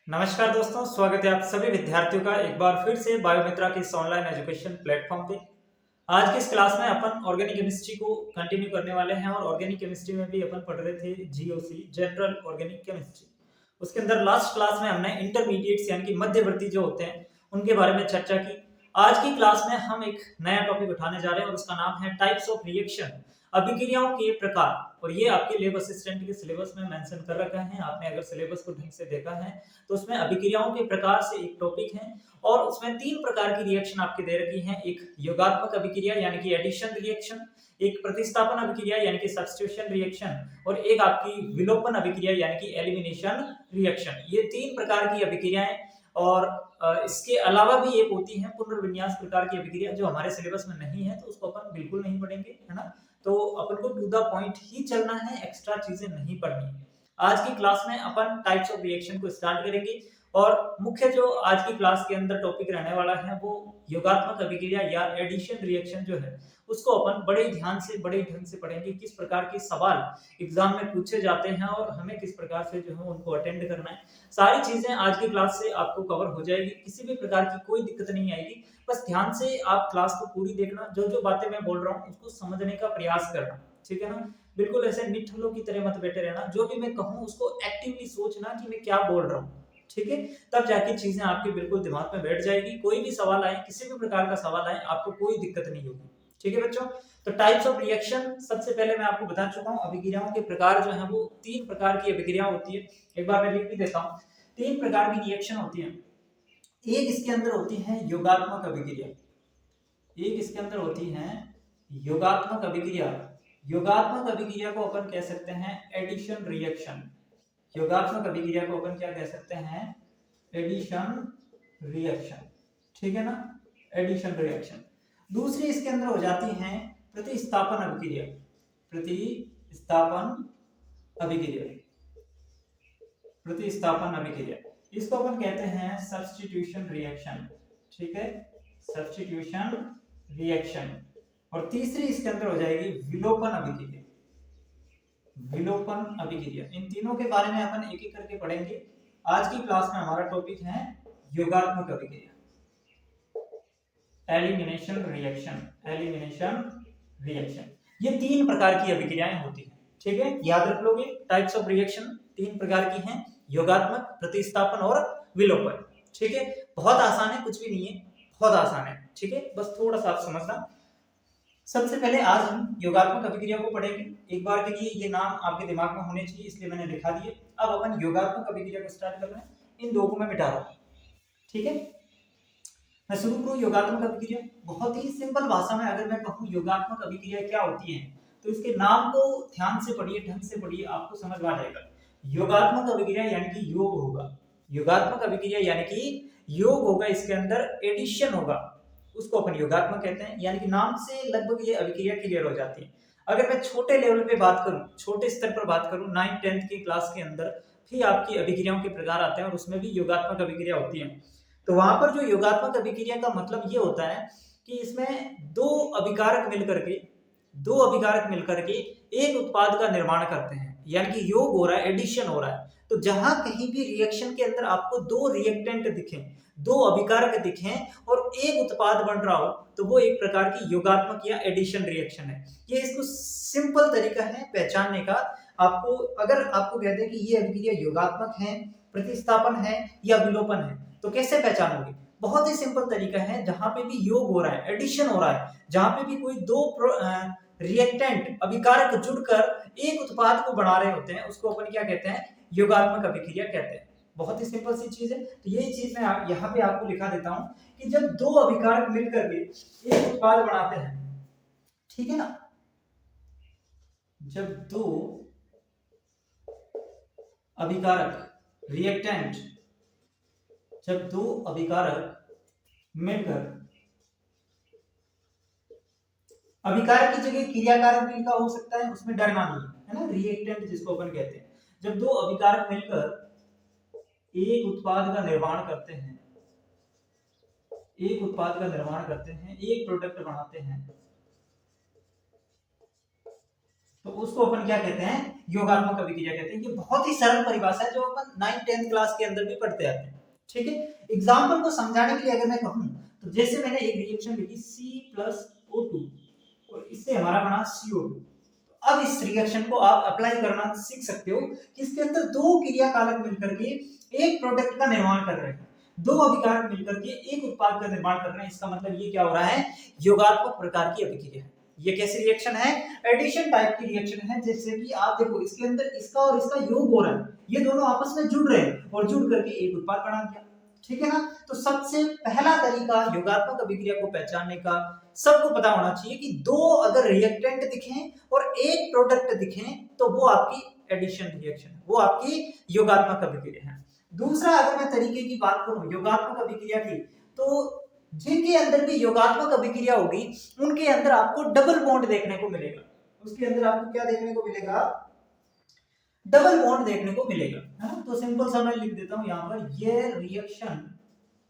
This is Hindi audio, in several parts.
नमस्कार दोस्तों, स्वागत है आप सभी विद्यार्थियों का एक बार फिर से बायोमित्रा के इस ऑनलाइन एजुकेशन प्लेटफॉर्म पे। आज की इस क्लास में अपन ऑर्गेनिक केमिस्ट्री को कंटिन्यू करने वाले हैं और ऑर्गेनिक केमिस्ट्री में भी अपन पढ़ रहे थे जीओसी, जनरल ऑर्गेनिक केमिस्ट्री। उसके अंदर लास्ट क्लास में हमने इंटरमीडिएट्स यानी कि मध्यवर्ती जो होते हैं उनके बारे में चर्चा की। आज की क्लास में हम एक नया टॉपिक उठाने जा रहे हैं और उसका नाम है टाइप्स ऑफ रिएक्शन, अभिक्रियाओं के प्रकार। और ये आपके लैब असिस्टेंट के सिलेबस में मेंशन कर रखा है। आपने अगर सिलेबस को ढंग से देखा है तो उसमें अभिक्रियाओं के प्रकार से एक टॉपिक है और उसमें तीन प्रकार की रिएक्शन आपके दे रखी हैं। एक योगात्मक अभिक्रिया यानी कि एडिशन रिएक्शन, एक प्रतिस्थापन अभिक्रिया यानी कि सब्स्टिट्यूशन रिएक्शन और एक आपकी विलोपन अभिक्रिया यानी कि एलिमिनेशन रिएक्शन। ये तीन प्रकार की अभिक्रियाएं और इसके अलावा भी एक होती है पुनर्विन्यास प्रकार की अभिक्रिया जो हमारे सिलेबस में नहीं है, तो उसको अपन बिल्कुल नहीं पढ़ेंगे, है ना। तो अपन को टू द पॉइंट ही चलना है, एक्स्ट्रा चीजें नहीं पढ़नी है। आज की क्लास में अपन टाइप्स ऑफ रिएक्शन को स्टार्ट करेंगे और मुख्य जो आज की क्लास के अंदर टॉपिक रहने वाला है वो योगात्मक अभिक्रिया या एडिशन रिएक्शन जो है उसको अपन बड़े ध्यान से बड़े ढंग से पढ़ेंगे। किस प्रकार के सवाल एग्जाम में पूछे जाते हैं और हमें किस प्रकार से जो है उनको अटेंड करना है, सारी चीजें आज की क्लास से आपको कवर हो जाएगी। किसी भी प्रकार की कोई दिक्कत नहीं आएगी। बस ध्यान से आप क्लास को पूरी देखना, जो जो बातें मैं बोल रहा हूँ उसको समझने का प्रयास करना, ठीक है ना। बिल्कुल ऐसे निठल्लों की तरह मत बैठे रहना, जो भी मैं कहूँ उसको एक्टिवली सोचना कि मैं क्या बोल रहा हूँ, ठीक है। तब जाके चीजें आपके बिल्कुल दिमाग में बैठ जाएगी। कोई भी सवाल आए, किसी भी प्रकार का सवाल आए, आपको कोई दिक्कत नहीं होगी, ठीक है बच्चों। तो टाइप्स ऑफ रिएक्शन सबसे पहले मैं आपको बता चुका हूँ। अभिक्रियाओं के प्रकार जो है वो तीन प्रकार की अभिक्रिया होती है। एक बार मैं लिख भी देता हूँ। तीन प्रकार की रिएक्शन होती है। एक इसके अंदर होती है योगात्मक अभिक्रिया, एक इसके अंदर होती है योगात्मक अभिक्रिया। योगात्मक अभिक्रिया को अपन कह सकते हैं एडिशन रिएक्शन। योगात्मक अभिक्रिया को अपन क्या कह सकते हैं? एडिशन रिएक्शन, ठीक है ना, एडिशन रिएक्शन। दूसरी इसके अंदर हो जाती है प्रतिस्थापन अभिक्रिया। प्रतिस्थापन अभिक्रिया, प्रतिस्थापन अभिक्रिया, इसको अपन कहते हैं सब्स्टिट्यूशन रिएक्शन, ठीक है, सब्स्टिट्यूशन रिएक्शन। और तीसरी इसके अंदर हो जाएगी विलोपन अभिक्रिया। विलोपन अभिक्रिया, इन तीनों के बारे में अपन एक एक करके पढ़ेंगे। आज की क्लास में हमारा टॉपिक है योगात्मक अभिक्रिया, एलिमिनेशन रिएक्शन, एलिमिनेशन रिएक्शन। ये तीन प्रकार की अभिक्रियाएं होती हैं, ठीक है, याद रख लोगे। टाइप्स ऑफ रिएक्शन तीन प्रकार की हैं, योगात्मक, प्रतिस्थापन और विलोपन, ठीक है। बहुत आसान है, कुछ भी नहीं है, बहुत आसान है, ठीक है, बस थोड़ा सा आप समझना। सबसे पहले आज हम योगात्मक अभिक्रिया को पढ़ेंगे। एक बार के लिए ये नाम आपके दिमाग में होने चाहिए, इसलिए मैंने लिखा दिए। अब अपन योगात्मक अभिक्रिया को स्टार्ट कर रहे हैं। इन दो को मैं मिटा रहा हूं, ठीक है। मैं शुरू करूं योगात्मक अभिक्रिया। बहुत ही सिंपल भाषा में अगर मैं कहूं योगात्मक अभिक्रिया क्या होती है, तो इसके नाम को ध्यान से पढ़िए, ढंग से पढ़िए, आपको समझ में आ जाएगा। योगात्मक अभिक्रिया यानी कि योग होगा। योगात्मक अभिक्रिया यानी कि योग होगा, इसके अंदर एडिशन होगा, उसको अपन योगात्मक कहते हैं। यानी कि नाम से लगभग ये अभिक्रिया क्लियर हो जाती है। अगर मैं छोटे लेवल पे बात करूं, छोटे स्तर पर बात करूं, 9th 10th की क्लास के अंदर भी आपकी अभिक्रियाओं के प्रकार आते हैं और उसमें भी योगात्मक अभिक्रिया होती है। तो वहां पर जो योगात्मक अभिक्रिया का मतलब ये होता है कि इसमें दो अभिकारक मिलकर के एक उत्पाद का निर्माण करते हैं। यानी कि योग हो रहा है, एडिशन हो रहा है। तो जहां कहीं भी रिएक्शन के अंदर आपको दो रिएक्टेंट दिखें, दो अभिकारक दिखें और एक उत्पाद बन रहा हो, तो वो एक प्रकार की योगात्मक या एडिशन रिएक्शन है। ये इसको सिंपल तरीका है पहचानने का। आपको अगर आपको कहते हैं कि ये अभिक्रिया योगात्मक है, प्रतिस्थापन है या विलोपन है, तो कैसे पहचानोगे? बहुत ही सिंपल तरीका है। जहां पे भी योग हो रहा है, एडिशन हो रहा है, जहां पे भी कोई दो रिएक्टेंट अभिकारक जुड़कर एक उत्पाद को बना रहे होते हैं, उसको अपन क्या कहते हैं? योगात्मक अभिक्रिया कहते हैं। बहुत ही सिंपल सी चीज है। तो यही चीज मैं यहाँ पे आपको लिखा देता हूं कि जब दो अभिकारक मिलकर के एक उत्पाद बनाते हैं, ठीक है ना, जब दो अभिकारक रिएक्टेंट, जब दो अभिकारक मिलकर, अभिकारक की जगह क्रियाकारक भी का हो सकता है, उसमें डरना नहीं है ना, रिएक्टेंट जिसको अपन कहते हैं। जब दो अभिकारक मिलकर एक उत्पाद का निर्माण करते हैं, एक उत्पाद का निर्माण करते हैं, एक प्रोडक्ट बनाते हैं, तो उसको अपन क्या कहते हैं, योगात्मक अभिक्रिया कहते हैं। ये बहुत ही सरल परिभाषा है जो अपन 9th 10th क्लास के अंदर भी पढ़ते आते हैं। ठीक है, एग्जाम्पल को समझाने के लिए अगर मैं कहूं तो जैसे मैंने एक रिएक्शन लिखी C+O2 और इससे हमारा बना CO2। अब इस रिएक्शन को आप अप्लाई करना सीख सकते हो कि इसके अंदर दो क्रिया कारक मिलकर के एक प्रोडक्ट का निर्माण कर रहे हैं, दो अभिकारक मिलकर के एक उत्पाद का निर्माण कर रहे हैं। इसका मतलब ये क्या हो रहा है, योगात्मक प्रकार की अभिक्रिया है। ये कैसी रिएक्शन है, एडिशन टाइप की रिएक्शन है। जैसे कि आप देखो इसके अंदर इसका और इसका योग हो रहा है, ये दोनों आपस में जुड़ रहे हैं और जुड़ करके एक उत्पाद बना दिया। ठीक है ना, तो सबसे पहला तरीका योगात्मक अभिक्रिया को पहचानने का सबको पता होना चाहिए कि दो अगर रिएक्टेंट दिखें और एक प्रोडक्ट दिखें तो वो आपकी एडिशन रिएक्शन है, वो आपकी योगात्मक अभिक्रिया है। दूसरा अगर मैं तरीके की बात करूं योगात्मक अभिक्रिया की, तो जिनके अंदर भी योगात्मक अभिक्रिया होगी उनके अंदर आपको डबल बॉन्ड देखने को मिलेगा। उसके अंदर आपको क्या देखने को मिलेगा, डबल बॉन्ड देखने को मिलेगा, है ना। तो सिंपल सा मैं लिख देता हूं यहां पर, ये रिएक्शन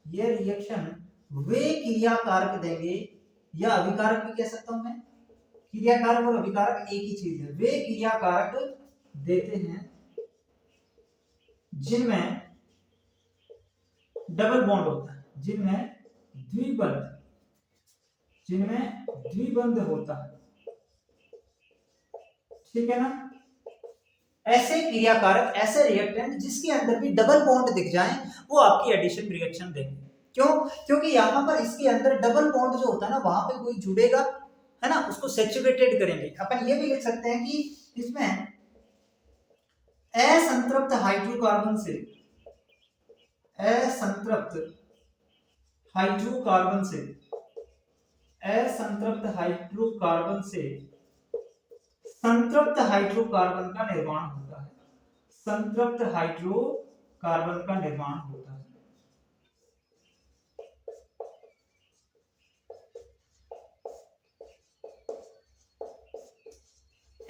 वे क्रिया कारक देंगे, या अभिकारक भी कह सकता हूं मैं, क्रिया कारक और अभिकारक एक ही चीज है। वे क्रिया कारक देते हैं जिनमें डबल बॉन्ड होता है, जिनमें द्विबंध होता है। ठीक है ना, ऐसे क्रिया कारक, ऐसे रिएक्टेंट जिसके अंदर भी डबल बॉन्ड दिख जाए वो आपकी एडिशन रिएक्शन देंगे। क्यों, क्योंकि यहां पर इसके अंदर डबल बॉन्ड जो होता है ना, वहां पे कोई जुड़ेगा, है ना, उसको सैचुरेटेड करेंगे। अपन ये भी लिख सकते हैं कि इसमें असंतृप्त हाइड्रोकार्बन से असंतृप्त हाइड्रोकार्बन से संतृप्त हाइड्रोकार्बन का निर्माण होता है। संतृप्त हाइड्रोकार्बन का निर्माण होता है।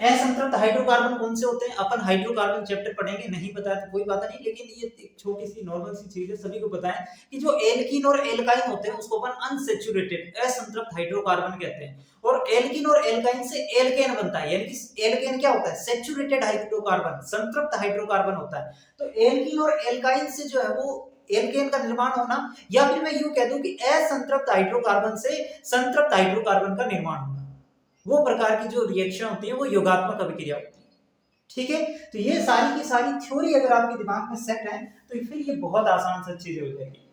असंतृप्त हाइड्रोकार्बन कौन से होते हैं, अपन हाइड्रोकार्बन चैप्टर पढ़ेंगे, नहीं पता है तो कोई बात नहीं, लेकिन ये एक छोटी सी नॉर्मल सी चीज है, सभी को पता है कि जो एल्कीन और एल्काइन होते हैं उसको अपन अनसैचुरेटेड असंतृप्त हाइड्रोकार्बन कहते हैं, और एल्कीन और एल्काइन से एल्केन बनता है। यानी कि एल्केन क्या होता है, सैचुरेटेड हाइड्रोकार्बन, संतृप्त हाइड्रोकार्बन होता है। तो एल्कीन और एल्काइन से जो है वो एल्केन का निर्माण होना, या फिर मैं यूं कह दूं कि असंतृप्त हाइड्रोकार्बन से संतृप्त हाइड्रोकार्बन का निर्माण होना, वो प्रकार की जो रिएक्शन होती है वो योगात्मक अभिक्रिया होती है। ठीक है, तो ये सारी की सारी थ्योरी अगर आपके दिमाग में सेट है तो फिर ये बहुत आसान सी चीजें हो जाएगी।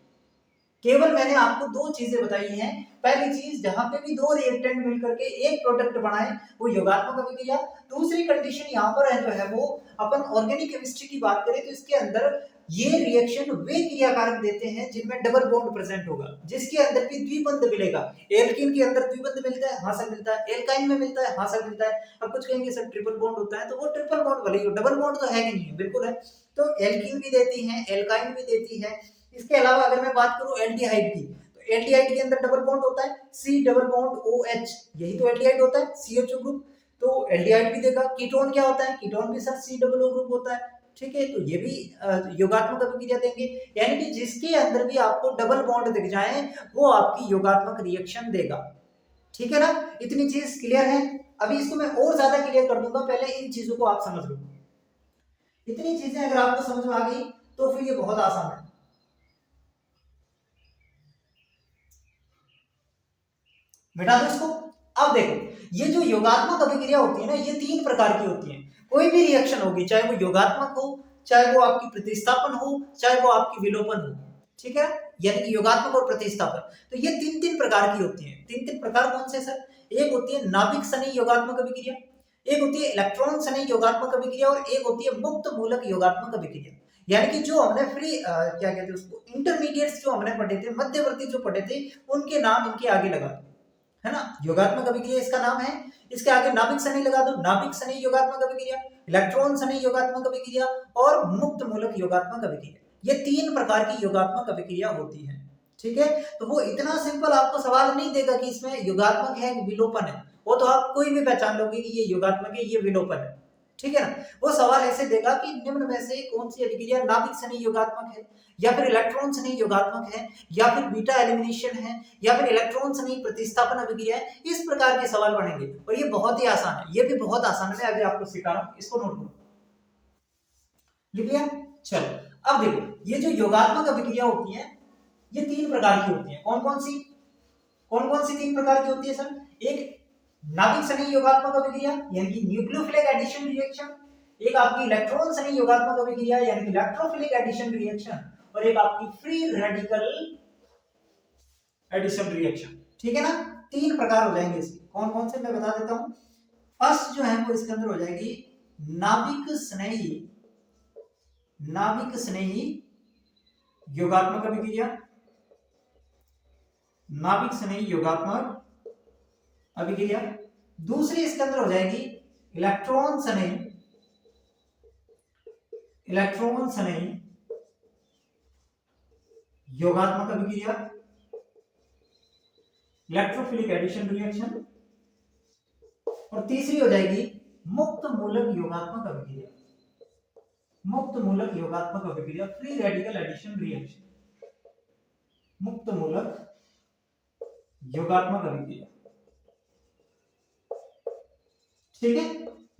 केवल मैंने आपको दो चीजें बताई हैं। पहली चीज, जहां पे भी दो रिएक्टेंट मिलकर के एक प्रोडक्ट बनाए वो योगात्मक अभिक्रिया। दूसरी कंडीशन यहाँ पर है जो है वो, अपन ऑर्गेनिक केमिस्ट्री की बात करें तो इसके अंदर ये रिएक्शन वे क्रिया कारक देते हैं जिनमें डबल बॉन्ड प्रेजेंट होगा, जिसके अंदर भी द्विबंध मिलेगा। एल्कीन के अंदर द्विबंध मिलता है, हाँ सर मिलता है। एल्काइन में मिलता है, हाँ सर मिलता है। अब कुछ कहेंगे सर ट्रिपल बॉन्ड होता है, तो वो ट्रिपल बॉन्ड वाली, डबल बॉन्ड तो है कि नहीं है, बिल्कुल है। तो एल्कीन भी देती है, एल्काइन भी देती है। इसके अलावा अगर मैं बात करूं एल्डिहाइड की, तो एल्डिहाइड के अंदर डबल बॉन्ड होता है, C डबल बॉन्ड OH, यही तो एल्डिहाइड होता है, CHO ग्रुप। तो एल्डिहाइड भी देगा। कीटोन क्या होता है, कीटोन भी sir C double O group होता है। ठीक है, तो ये भी योगात्मक अभिक्रिया देंगे। यानी कि जिसके अंदर भी आपको डबल बॉन्ड दिख जाए वो आपकी योगात्मक रिएक्शन देगा। ठीक है ना, इतनी चीज क्लियर है। अभी इसको मैं और ज्यादा क्लियर कर दूंगा, पहले इन चीजों को आप समझ लो। इतनी चीजें अगर आपको समझ में आ गई तो फिर ये बहुत आसान है। मिटा दो इसको। अब देखो, ये जो योगात्मक अभिक्रिया होती है ना, ये तीन प्रकार की होती है। कोई भी रिएक्शन होगी, चाहे वो योगात्मक हो, चाहे वो आपकी प्रतिस्थापन हो, चाहे वो आपकी विलोपन हो। ठीक है, यानी कि योगात्मक और प्रतिस्थापन, तो ये तीन तीन प्रकार की होती है। तीन तीन प्रकार कौन से सर, एक होती है नाभिक सनी योगात्मक अभिक्रिया, एक होती है इलेक्ट्रॉन सनी योगात्मक अभिक्रिया, और एक होती है मुक्त मूलक योगात्मक अभिक्रिया। यानी कि जो हमने क्या कहते हैं उसको, इंटरमीडिएट्स जो हमने पढ़े थे, मध्यवर्ती जो पढ़े थे, उनके नाम इनके आगे लगा दो, है ना। योगात्मक अभिक्रिया इसका नाम है, इसके आगे नाभिक सनी लगा दो, नाभिक सनी योगात्मक अभिक्रिया, इलेक्ट्रॉन सनी योगात्मक अभिक्रिया, और मुक्त मूलक योगात्मक अभिक्रिया। ये तीन प्रकार की योगात्मक अभिक्रिया होती है। ठीक है, तो वो इतना सिंपल आपको सवाल नहीं देगा कि इसमें योगात्मक है विलोपन है, वो तो आप कोई भी पहचान लोगे कि ये योगात्मक है, ये विलोपन है। ठीक है ना। वो सवाल ऐसे देगा कि निम्न में से कौन सी अभिक्रिया नाभिक सनी योगात्मक है, या फिर इलेक्ट्रॉन सनी योगात्मक है, या फिर बीटा एलिमिनेशन है, या फिर इलेक्ट्रॉन सनी प्रतिस्थापन अभिक्रिया है। इस प्रकार के सवाल बनेंगे और ये बहुत ही आसान है, ये भी बहुत आसान है, मैं अभी आपको सिखा रहा हूं, इसको नोट करो। लिख लिया? चलो अब देखो, ये जो योगात्मक अभिक्रिया होती है ये तीन प्रकार की होती है। कौन कौन सी तीन प्रकार की होती है सर? एक नाभिक सनी योगात्मक अभिक्रिया यानी कि न्यूक्लियोफिलिक एडिशन रिएक्शन, एक आपकी इलेक्ट्रॉन सनी योगात्मक अभिक्रिया यानी कि इलेक्ट्रोफिलिक एडिशन रिएक्शन, और एक आपकी फ्री रेडिकल एडिशन रिएक्शन। ठीक है ना, तीन प्रकार हो जाएंगे इसके। कौन कौन से मैं बता देता हूं। फर्स्ट जो है वो इसके अंदर हो जाएगी नाभिक स्नेही योगात्मक अभिक्रिया, नाभिक स्नेही योगात्मक अभिक्रिया। दूसरी इसके अंदर हो जाएगी इलेक्ट्रॉन स्नेही योगात्मक अभिक्रिया, इलेक्ट्रोफिलिक एडिशन रिएक्शन। और तीसरी हो जाएगी मुक्त मूलक योगात्मक अभिक्रिया, फ्री रेडिकल एडिशन रिएक्शन, मुक्त मूलक योगात्मक अभिक्रिया। ठीक है,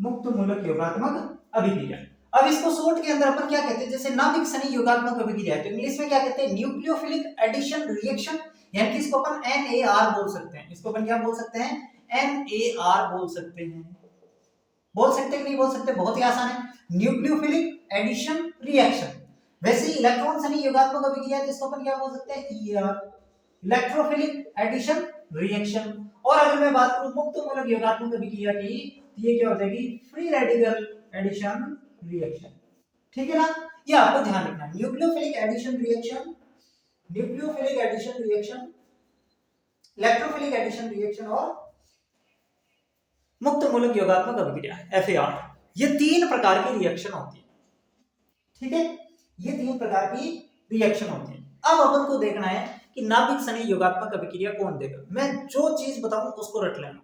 मुक्त मूलक योगात्मक अभिक्रिया। अब इसको शॉर्ट के अंदर अपन क्या कहते हैं, जैसे नाभिक सनी योगात्मक अभिक्रिया तो इंग्लिश में क्या कहते हैं, न्यूक्लियोफिलिक एडिशन रिएक्शन, यानी कि इसको अपन NAR बोल सकते हैं। इसको अपन क्या बोल सकते हैं, NAR बोल सकते हैं। बोल सकते कि नहीं बोल सकते, बहुत ही आसान है, न्यूक्लियोफिलिक एडिशन रिएक्शन। वैसे ही इलेक्ट्रॉन सनी योगात्मक अभिक्रिया है जिसको अपन क्या बोल सकते हैं, ER, इलेक्ट्रोफिलिक एडिशन रिएक्शन। और अगर मैं बात करूं मुक्त मूलक योगात्मक अभिक्रिया की, ये क्या हो जाएगी, फ्री रेडिकल एडिशन रिएक्शन। ठीक है ना, ये आपको ध्यान रखना, nucleophilic addition reaction, electrophilic addition reaction और मुक्त मूलक योगात्मक अभिक्रिया FAR, ये तीन प्रकार की रिएक्शन होती है। ठीक है, ये तीन प्रकार की रिएक्शन होती है। अब अपन को देखना है कि नाभिक सनी योगात्मक अभिक्रिया कौन देगा। मैं जो चीज बताऊं उसको रट लेना,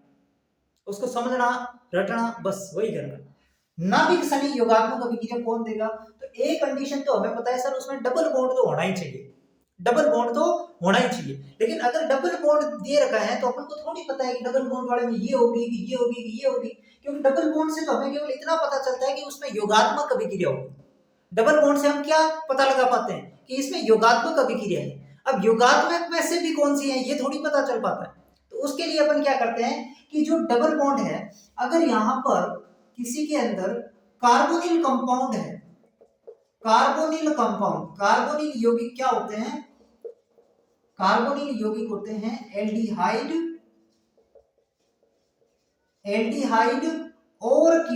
उसको समझना, रटना, बस वही करना। नाभिक सनी योगात्मक अभिक्रिया कौन देगा, तो एक कंडीशन तो हमें पता है सर, उसमें डबल बॉन्ड तो होना ही चाहिए, डबल बॉन्ड तो होना ही चाहिए। लेकिन अगर डबल बॉन्ड दे रखा है तो अपन को थोड़ी पता है कि डबल बॉन्ड वाले में ये होगी कि ये होगी कि ये होगी, क्योंकि डबल बॉन्ड से तो हमें केवल इतना पता चलता है कि उसमें योगात्मक अभिक्रिया होगी। डबल बॉन्ड से हम क्या पता लगा पाते हैं कि इसमें योगात्मक अभिक्रिया है। अब योगात्मक में से भी कौन सी है ये थोड़ी पता चल पाता है, तो उसके लिए अपन क्या करते हैं कि जो डबल बॉन्ड है, अगर यहाँ पर किसी के अंदर कार्बोनिल कंपाउंड है, कार्बोनिल यौगिक क्या होते हैं, कार्बोनिल यौगिक होते हैं एल्डिहाइड और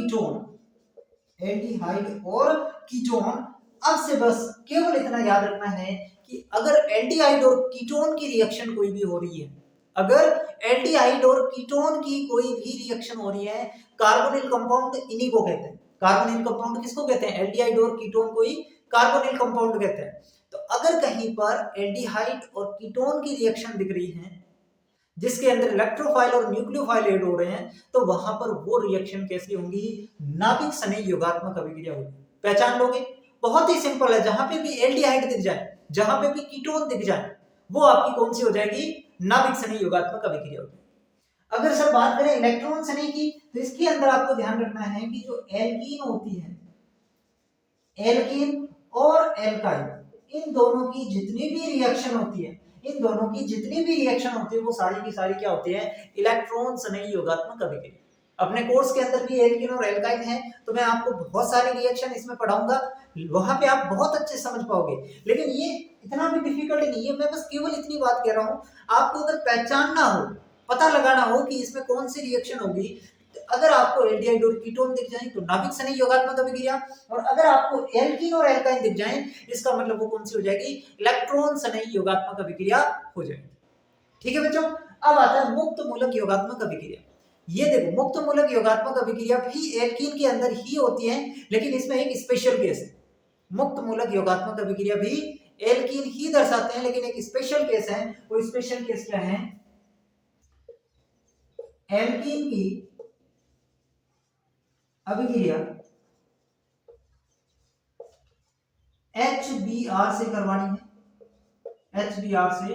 कीटोन। अब से बस केवल इतना याद रखना है कि अगर एल्डिहाइड और कीटोन की रिएक्शन कोई भी हो रही है, अगर एल्डिहाइड और कीटोन की कोई भी रिएक्शन हो रही है, कार्बोनिल कंपाउंड इन्हीं को कहते हैं। कार्बोनिल कंपाउंड किसको कहते हैं, एल्डिहाइड और कीटोन को ही कार्बोनिल कंपाउंड कहते हैं। तो अगर कहीं पर एल्डिहाइड और कीटोन की रिएक्शन दिख रही है जिसके अंदर इलेक्ट्रोफाइल और न्यूक्लियोफाइल ऐड हो रहे हैं, तो वहां पर वो रिएक्शन कैसी होंगी, नाभिक सनी योगात्मक अभिक्रिया होगी। पहचान लोगे, बहुत ही सिंपल है, जहां पे भी एल्डिहाइड दिख जाए, जहां पे भी कीटोन दिख जाए, वो आपकी कौन सी हो जाएगी, नाभिक सनी योगात्मक अभिक्रिया होगी। अगर सर बात करें इलेक्ट्रॉन सनी की, तो इसके अंदर आपको ध्यान रखना है कि जो एल्कीन होती है, एल्कीन और एल्काइल, इन दोनों की जितनी भी रिएक्शन होती है, वो सारी की सारी क्या होती है, इलेक्ट्रॉन सनी योगात्मक अभिक्रिया। अपने कोर्स के अंदर भी एल्कीन और एल्काइल है, तो मैं आपको बहुत सारी रिएक्शन इसमें पढ़ाऊंगा, वहां पे आप बहुत अच्छे समझ पाओगे। लेकिन ये इतना भी डिफिकल्ट नहीं है, मैं बस केवल इतनी बात कह रहा हूं, आपको अगर पहचानना हो, पता लगाना हो कि इसमें कौन सी रिएक्शन होगी, तो अगर आपको एल्डिहाइड और कीटोन दिख जाए तो नाभिक सनी योगात्मक अभिक्रिया, और अगर आपको एल्कीन और एल्काइन दिख जाए, इसका मतलब वो कौन सी हो जाएगी, इलेक्ट्रॉन सनी योगात्मक अभिक्रिया हो जाएगी। ठीक है बच्चों, अब आता है मुक्त मूलक योगात्मक अभिक्रिया। ये देखो, मुक्त मूलक योगात्मक अभिक्रिया भी एल्कीन के अंदर ही होती है, लेकिन इसमें एक स्पेशल केस है। मुक्त मूलक योगात्मक अभिक्रिया भी एल्कीन ही दर्शाते हैं, लेकिन एक स्पेशल केस है। वो स्पेशल केस क्या है, एल्कीन की अभिक्रिया HBr से करवानी है, HBr से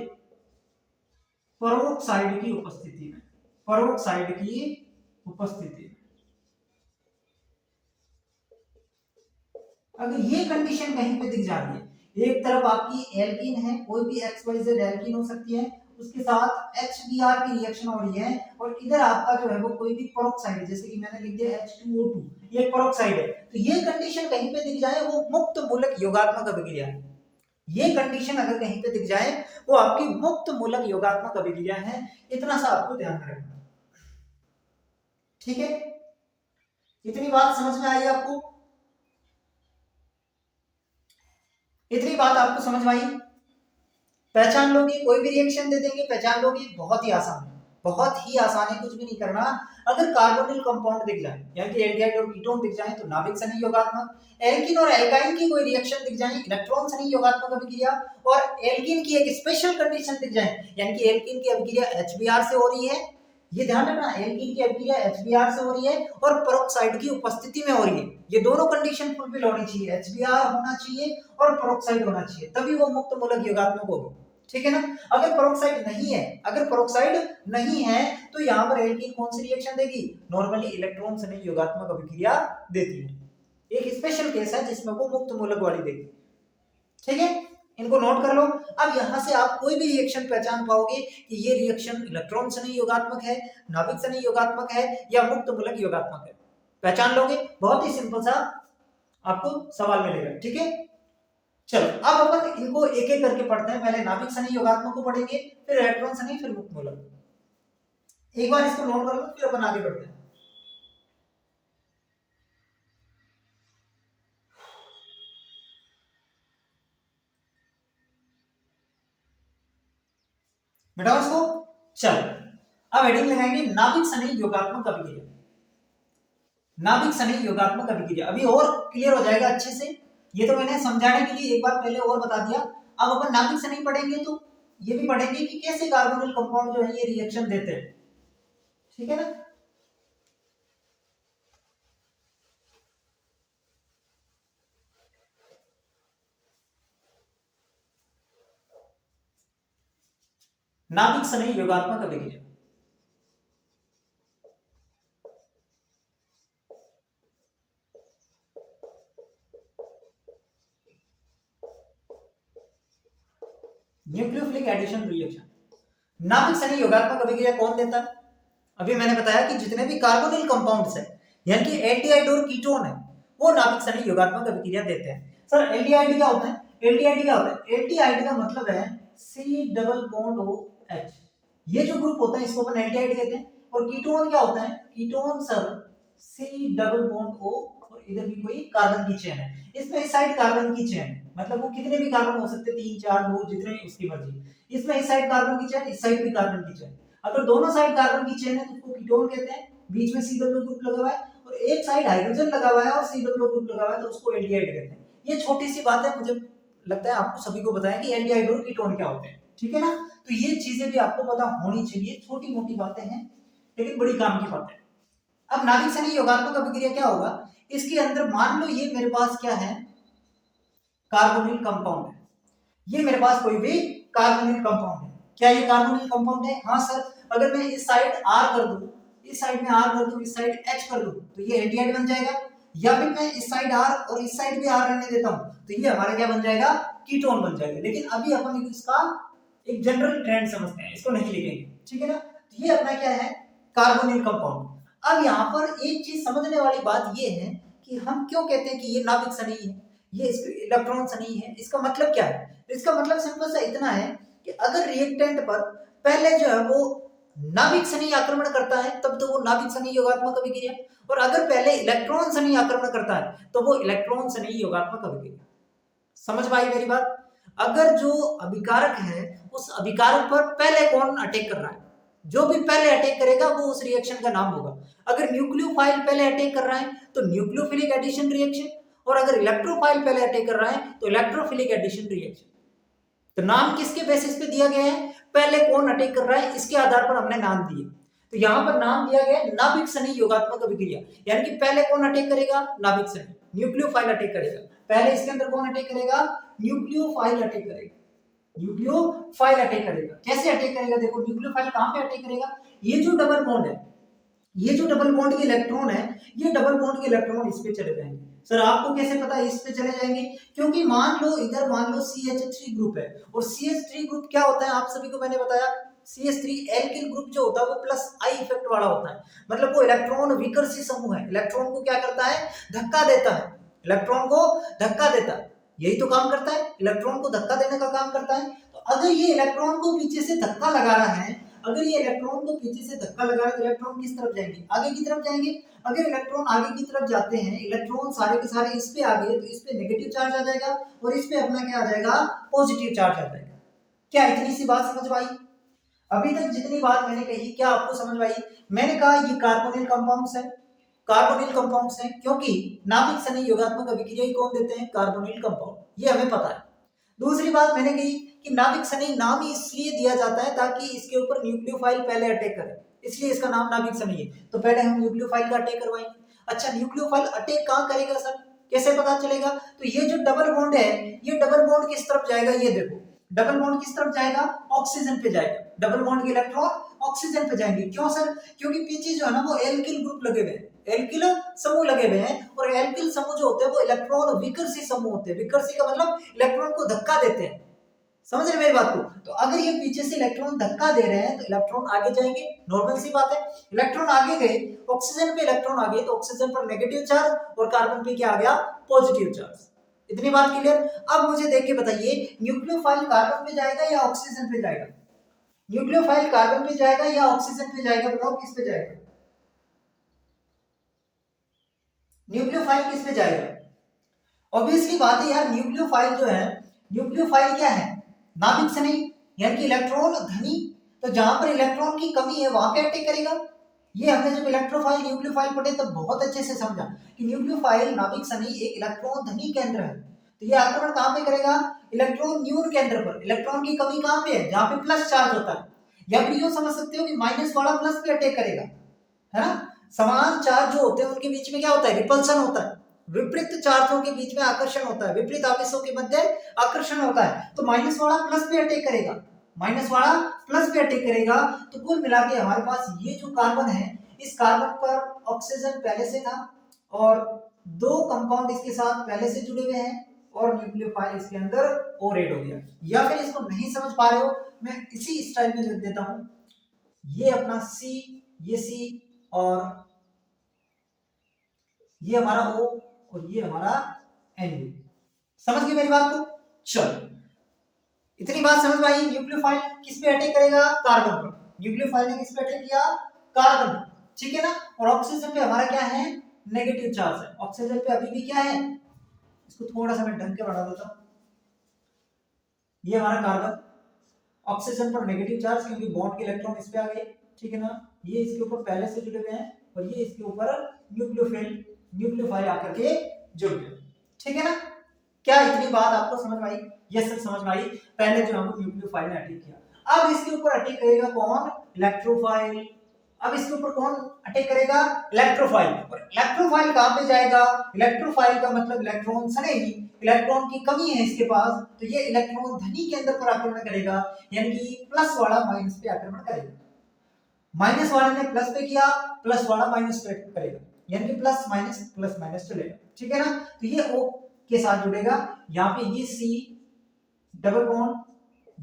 पेरोक्साइड की उपस्थिति में, पेरोक्साइड की उपस्थिति में। अगर ये कंडीशन कहीं पे दिख जाती है, एक तरफ आपकी एल्कीन है, कोई भी XYZ एल्कीन हो सकती है, उसके साथ HBr की रिएक्शन हो रही है, और इधर आपका जो है वो कोई भी पेरोक्साइड, जैसे कि मैंने लिख दिया H2O2, ये पेरोक्साइड है, तो ये कंडीशन कहीं पे दिख जाए वो मुक्त मूलक योगात्मक अभिक्रिया है। ये कंडीशन अगर कहीं पे दिख जाए वो आपकी मुक्त मूलक योगात्मक अभिक्रिया है। इतना सा आपको ध्यान रखना, ठीक है? इतनी बात समझ में आई आपको? इतनी बात आपको समझ में आई? पहचान लोगे, कोई भी रिएक्शन दे देंगे पहचान लोगे, बहुत ही आसान है, बहुत ही आसान है, कुछ भी नहीं करना। अगर कार्बोनिल कंपाउंड दिख जाए, यानी कि एल्डिहाइड और कीटोन दिख जाए तो नाभिक सनी योगात्मक, एल्कीन और एल्काइन की कोई रिएक्शन दिख जाए इलेक्ट्रॉन सनी योगात्मक अभिक्रिया, और एल्कीन की एक स्पेशल कंडीशन दिख जाए, यानी कि एल्कीन की अभिक्रिया HBr से हो रही है, ये ध्यान रखना, एल्कीन की अभिक्रिया HBr से हो रही है और पेरोक्साइड की उपस्थिति में हो रही है, ये दोनों कंडीशन फुलफिल होनी चाहिए, HBr होना चाहिए और पेरोक्साइड होना चाहिए, तभी वो मुक्त मूलक योगात्मक होगी, ठीक है ना? अगर पेरोक्साइड नहीं है, अगर पेरोक्साइड नहीं है तो यहाँ पर एल्कीन कौन सी रिएक्शन देगी? नॉर्मली इलेक्ट्रॉन सनी योगात्मक अभिक्रिया देती है, एक स्पेशल केस है जिसमें वो मुक्त मूलक वाली देगी, ठीक है? इनको नोट कर लो। अब यहां से आप कोई भी रिएक्शन पहचान पाओगे कि ये रिएक्शन इलेक्ट्रॉन सनी योगात्मक है, नाभिक सनी योगात्मक है या मुक्त मूलक योगात्मक है, पहचान लोगे। बहुत ही सिंपल सा आपको सवाल मिलेगा, ठीक है? चलो अब अपन इनको एक एक करके पढ़ते हैं, पहले नाभिक सनी योगात्मक को पढ़ेंगे, फिर इलेक्ट्रॉन सनी, फिर मुक्त मूलक। एक बार इसको नोट कर लो, फिर अपन आगे बढ़ते हैं। बेटा इसको, चलो अब हेडिंग लगाएंगे नाभिक सनी योगात्मक अभिक्रिया, नाभिक सनी योगात्मक अभिक्रिया। अभी और क्लियर हो जाएगा अच्छे से, ये तो मैंने समझाने के लिए एक बार पहले और बता दिया। अब अपन नाभिक सनी पढ़ेंगे तो ये भी पढ़ेंगे कि कैसे कार्बोनिल कंपाउंड जो है ये रिएक्शन देते हैं, ठीक है ना? नाभिक सनी योगात्मक अभिक्रिया, न्यूक्लियोफिलिक एडिशन रिएक्शन। नाभिक सनी योगात्मक अभिक्रिया कौन देता है? अभी मैंने बताया कि जितने भी कार्बोनिल कंपाउंड्स हैं, यानी कि एल्डिहाइड और कीटोन है, वो नाभिक सनी योगात्मक अभिक्रिया देते हैं। सर एल्डिहाइड क्या होता है? एल्डिहाइड क्या होता है? एल्डिहाइड का मतलब है C डबल बॉन्ड OH, ये जो ग्रुप होता है इसको अपन एल्डिहाइड कहते हैं। और कीटोन क्या होता है? Ketone sir C double bond O, और इधर भी कोई कार्बन की चेन है, इसमें इस साइड कार्बन की चेन, मतलब वो कितने भी कार्बन हो सकते हैं, 3 4 2 जितने उसकी मर्जी, इसमें इस साइड कार्बन की चेन, इस साइड भी कार्बन की चेन। अगर दोनों साइड कार्बन की चेन है तो उसको कीटोन कहते हैं, बीच में C डबल ग्रुप लगा हुआ है और एक साइड हाइड्रोजन लगा हुआ है और C डबल ग्रुप लगा हुआ है तो उसको एल्डिहाइड कहते हैं। ये छोटी सी बात है, मुझे लगता है आपको सभी को बताया कि एल्डिहाइड और कीटोन क्या होते हैं, ठीक है ना? तो ये चीजें भी आपको पता होनी चाहिए, छोटी मोटी बातें हैं लेकिन बड़ी काम की बात है। अब नाभिक सनी योगात्मक अभिक्रिया क्या होगा? इसके अंदर मान लो ये मेरे पास क्या है? कार्बोनिल कंपाउंड है, ये मेरे पास कोई भी कार्बोनिल कंपाउंड है। क्या ये कार्बोनिल कंपाउंड है? हाँ सर। अगर मैं इस साइड R कर दूं, इस साइड में R कर दूं, इस साइड H कर दूं तो ये एल्डिहाइड बन जाएगा, या फिर मैं इस साइड R और इस साइड भी R रहने देता हूं तो ये हमारा क्या बन जाएगा? कीटोन बन जाएगा। लेकिन अभी अपन इसका एक जनरल ट्रेंड समझते हैं, इसको नहीं लिखेंगे, ठीक है ना? तो ये अपना क्या है? Carbonyl compound. अब यहाँ पर एक चीज समझने वाली बात ये है कि हम क्यों कहते हैं कि ये नाभिक सनी है, ये इलेक्ट्रॉन सनी है। इसका मतलब क्या है? इसका मतलब सिंपल सा इतना है कि अगर रिएक्टेंट पर पहले जो है वो नाभिक सनी आक्रमण करता है तब तो वो नाभिक सनी योगात्मक अभिक्रिया, और अगर पहले इलेक्ट्रॉन सनी आक्रमण करता है तो वो इलेक्ट्रॉन सनी योगात्मक अभिक्रिया। समझ में आई मेरी बात? अगर जो अभिकारक है उस अभिकारक पर पहले कौन अटैक कर रहा है, जो भी पहले अटैक करेगा वो उस रिएक्शन का नाम होगा। अगर न्यूक्लियोफाइल पहले अटैक कर रहा है तो न्यूक्लियोफिलिक एडिशन रिएक्शन, और अगर इलेक्ट्रोफाइल पहले अटैक कर रहा है तो इलेक्ट्रोफिलिक एडिशन रिएक्शन। तो नाम किसके बेसिस पे दिया गया है? पहले कौन अटैक कर रहा है इसके आधार पर हमने नाम दिए। तो यहाँ पर नाम दिया गया है नाभिक सनी योगात्मक अभिक्रिया, यानी कि पहले कौन अटैक करेगा? नाभिक सनी। न्यूक्लियोफाइल अटैक करेगा, पहले इसके अंदर कौन अटैक करेगा, न्यूक्लियोफाइल अटैक करेगा, न्यूक्लियोफाइल अटैक करेगा। कैसे अटैक करेगा, देखो न्यूक्लियोफाइल कहां पे अटैक करेगा, ये जो डबल बॉन्ड है, ये जो डबल बॉन्ड के इलेक्ट्रॉन है, ये डबल बॉन्ड के इलेक्ट्रॉन इस पे चले जाएंगे। सर आपको कैसे पता इस पे चले जाएंगे, क्योंकि मान लो इधर मान लो CH3 ग्रुप है, और CH3 ग्रुप क्या होता है आप सभी को मैंने बताया, CH3 एल्किल ग्रुप जो होता है वो प्लस आई इफेक्ट वाला होता है, मतलब वो इलेक्ट्रॉन विकर्षी समूह है, इलेक्ट्रॉन को क्या करता है, धक्का देता है, इलेक्ट्रॉन को धक्का देता है, यही तो काम करता है, इलेक्ट्रॉन को धक्का देने का काम करता है। तो अगर ये इलेक्ट्रॉन को पीछे से धक्का लगा रहा है, अगर ये इलेक्ट्रॉन को पीछे से धक्का लगा रहा है तो इलेक्ट्रॉन किस तरफ जाएंगे, आगे की तरफ जाएंगे। अगर इलेक्ट्रॉन आगे की तरफ जाते हैं, इलेक्ट्रॉन सारे के सारे इस पे आ गए तो इस पे नेगेटिव चार्ज आ जाएगा और इस पे अपना क्या आ जाएगा, पॉजिटिव चार्ज आ जाएगा। क्या इतनी सी बात समझ में आई? अभी तक जितनी बात मैंने कही क्या आपको समझ में आई? मैंने कहा ये कार्बोनिल कंपाउंड्स है, कार्बोनिल कंपाउंड्स हैं क्योंकि नाभिक सनी योगात्मक अभिक्रिया कौन देते हैं, कार्बोनिल कंपाउंड, ये हमें पता है। दूसरी बात मैंने कही कि नाभिक सनी नाम ही इसलिए दिया जाता है ताकि इसके ऊपर न्यूक्लियोफाइल पहले अटैक करे, इसलिए इसका नाम नाभिक सनी है। तो पहले हम न्यूक्लियोफाइल का अटैक करवाएंगे। अच्छा न्यूक्लियोफाइल अटैक कहां करेगा सर, कैसे पता चलेगा? तो ये जो डबल बॉन्ड है, ये डबल बॉन्ड किस तरफ जाएगा, ये देखो डबल बॉन्ड किस तरफ जाएगा, ऑक्सीजन पे जाएगा, डबल बॉन्ड के इलेक्ट्रॉन ऑक्सीजन पे जाएंगे। क्यों सर? क्योंकि पीछे जो है ना वो एल्किल ग्रुप लगे हुए हैं, एल्किल समूह लगे हुए हैं, और एल्किल समूह जो होते हैं वो इलेक्ट्रॉन विकर्षी समूह होते हैं। विकर्षी का मतलब इलेक्ट्रॉन को धक्का देते हैं, समझ रहे मेरी बात को? तो अगर ये पीछे से इलेक्ट्रॉन धक्का दे रहे हैं तो इलेक्ट्रॉन आगे जाएंगे, नॉर्मल सी बात है। इलेक्ट्रॉन आगे गए, ऑक्सीजन पे इलेक्ट्रॉन आ गए तो ऑक्सीजन पर नेगेटिव चार्ज और कार्बन पे क्या आ गया, पॉजिटिव चार्ज। इतनी बात क्लियर? अब मुझे देख के बताइए न्यूक्लियोफाइल कार्बन पे जाएगा या ऑक्सीजन पे जाएगा, न्यूक्लियोफाइल कार्बन पे जाएगा या ऑक्सीजन पे जाएगा, बताओ किस पे जाएगा, न्यूक्लियोफाइल किस पे जाएगा? ऑब्वियसली बात है यार, न्यूक्लियोफाइल जो है, न्यूक्लियोफाइल क्या है, नाभिक सनी यानी कि इलेक्ट्रॉन धनी, तो जहां पर इलेक्ट्रॉन की कमी है वहां पे अटैक करेगा। ये हमने जब इलेक्ट्रोफाइल न्यूक्लियोफाइल पढ़े तब बहुत अच्छे से समझा कि न्यूक्लियोफाइल नाभिक सनी एक इलेक्ट्रॉन धनी केंद्र है, तो ये आक्रमण कहां पे करेगा, इलेक्ट्रॉन न्यून केंद्र पर। इलेक्ट्रॉन की कमी कहां पे है, जहां पे प्लस चार्ज होता है, या फिर यूं समझ सकते हो कि माइनस वाला प्लस पे अटैक करेगा, है ना। समान चार्ज जो होते हैं उनके बीच में क्या होता है, रिपल्सन होता है, विपरीत चार्जों के बीच में आकर्षण होता है, विपरीत आवेशों के मध्य आकर्षण होता है। तो माइनस वाला प्लस पे अटैक करेगा, माइनस वाला प्लस पे अटैक करेगा। तो कुल मिला के हमारे पास ये जो कार्बन है, इस कार्बन पर ऑक्सीजन पहले से था और दो कंपाउंड इसके साथ पहले से जुड़े हुए हैं और न्यूक्लियोफाइल इसके अंदर और ऐड हो गया। या फिर इसको नहीं समझ पा रहे हो, मैं इसी स्टाइल में लिख देता हूं, ये अपना सी, ये सी और ये हमारा O और ये हमारा NU। समझ गए मेरी बात को? चलो इतनी बात समझ में आई। न्यूक्लियोफाइल किस पे अटैक करेगा, कार्बन पर। न्यूक्लियोफाइल ने किस पे अटैक किया, कार्बन पर, ठीक है ना। और ऑक्सीजन पे हमारा क्या है, नेगेटिव चार्ज है। ऑक्सीजन पे अभी भी क्या है, इसको थोड़ा सा मैं ढंग के बढ़ा देता हूं, ये हमारा कार्बन, ऑक्सीजन पर नेगेटिव चार्ज क्योंकि बॉन्ड के इलेक्ट्रॉन इस पे आ गए, ठीक है ना। ये इसके ऊपर पहले से जुड़े हुए हैं और ये इसके ऊपर न्यूक्लियोफाइल आकर के जुड़ गए, ठीक है ना। क्या इतनी बात आपको समझ में आई? यस सर समझ में आई। पहले जो हमको न्यूक्लियोफाइल ने अटैक किया, अब इसके ऊपर अटैक करेगा कौन, इलेक्ट्रोफाइल। अब इसके ऊपर कौन अटैक करेगा, इलेक्ट्रोफाइल। और इलेक्ट्रोफाइल कहां पे जाएगा, इलेक्ट्रोफाइल का मतलब इलेक्ट्रॉन सने ही, इलेक्ट्रॉन की कमी है इसके पास, तो ये इलेक्ट्रॉन धनी के अंदर पर आक्रमण करेगा, यानी कि प्लस वाला माइनस पे आक्रमण करेगा। माइनस वाले ने प्लस पे किया, प्लस वाला माइनस पे करेगा, यानी कि प्लस माइनस चलेगा, ठीक है ना। तो ये O के साथ जुड़ेगा, यहाँ पे ये C डबल बॉन्ड,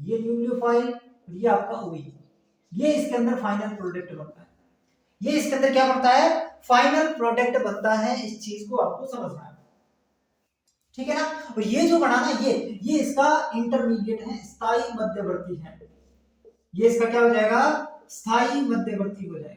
ये न्यूक्लियोफाइल, ये आपका OE, ये इसके अंदर फाइनल प्रोडक्ट बनता है। ये इसके अंदर क्या बनता है, फाइनल प्रोडक्ट बनता है। इस चीज को आपको समझना है, ठीक है ना। और ये जो बना ना, ये इसका इंटरमीडिएट है, स्थायी मध्यवर्ती है। ये इसका क्या हो जाएगा, स्थायी मध्यवर्ती हो जाएगा,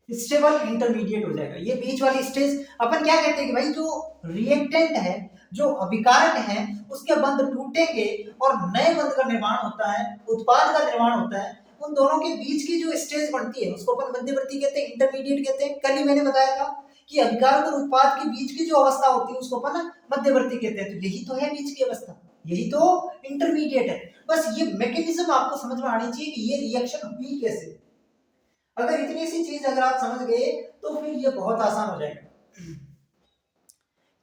स्टेबल इंटरमीडिएट हो जाएगा। ये बीच वाली स्टेज अपन क्या कहते हैं कि भाई जो रिएक्टेंट है, जो अभिकारक है, उसके बंध टूटेंगे और नए बंध का निर्माण होता है, उत्पाद का निर्माण होता है। उन दोनों के बीच की जो स्टेज बनती है उसको अपन मध्यवर्ती कहते हैं, इंटरमीडिएट कहते हैं। कल ही मैंने बताया था कि अभिकारक और उत्पाद के बीच की जो अवस्था होती है उसको अपन मध्यवर्ती कहते हैं। तो यही तो है बीच की अवस्था, यही तो इंटरमीडिएट है। बस ये मैकेनिज्म आपको समझ में आनी चाहिए कि ये रिएक्शन हुई कैसे। अगर इतनी सी चीज अगर आप समझ गए तो फिर ये बहुत आसान हो जाएगा।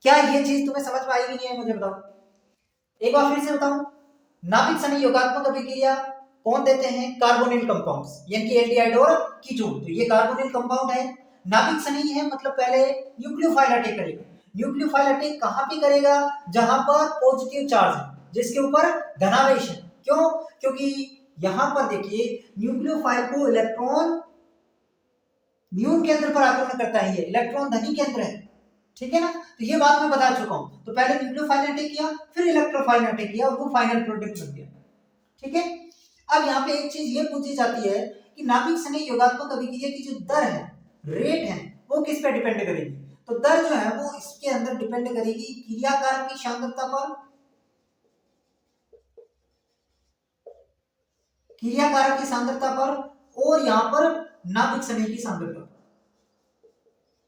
क्या ये चीज तुम्हें समझ में आई कि नहीं है, मुझे बताओ। एक बार फिर से बताऊं, नाभिक संयोगात्मक अभिक्रिया कौन देते हैं? कार्बोनिल कंपाउंड्स, यानी कि एल्डिहाइड और कीटोन। तो ये कार्बोनिल कंपाउंड है, नाभिक संयोगी है, मतलब पहले न्यूक्लियोफाइल अटैक करेगा। न्यूक्लियोफाइल अटैक कहां पे करेगा? जहां पर पॉजिटिव चार्ज है, जिसके ऊपर धनावेश है। क्यों? क्योंकि यहां पर देखिए न्यूक्लियोफाइल को इलेक्ट्रॉन न्यून केंद्र पर आक्रमण करता है, ये इलेक्ट्रॉन धनी केंद्र है, ठीक है ना। तो ये बात मैं बता चुका हूं। तो पहले न्यूक्लियोफाइल ने अटैक किया, फिर इलेक्ट्रोफाइल ने अटैक किया, वो फाइनल प्रोडक्ट बन गया, ठीक है। अब यहाँ पे एक चीज ये पूछी जाती है कि नाभिक संयोगात्मक अभिक्रिया की जो दर है, रेट है, वो किस पे डिपेंड करेगी? तो दर जो है वो इसके अंदर डिपेंड करेगी क्रियाकारक की सांद्रता पर, क्रियाकारक की सांद्रता पर, और यहाँ पर नाभिक संयोग की सांद्रता पर।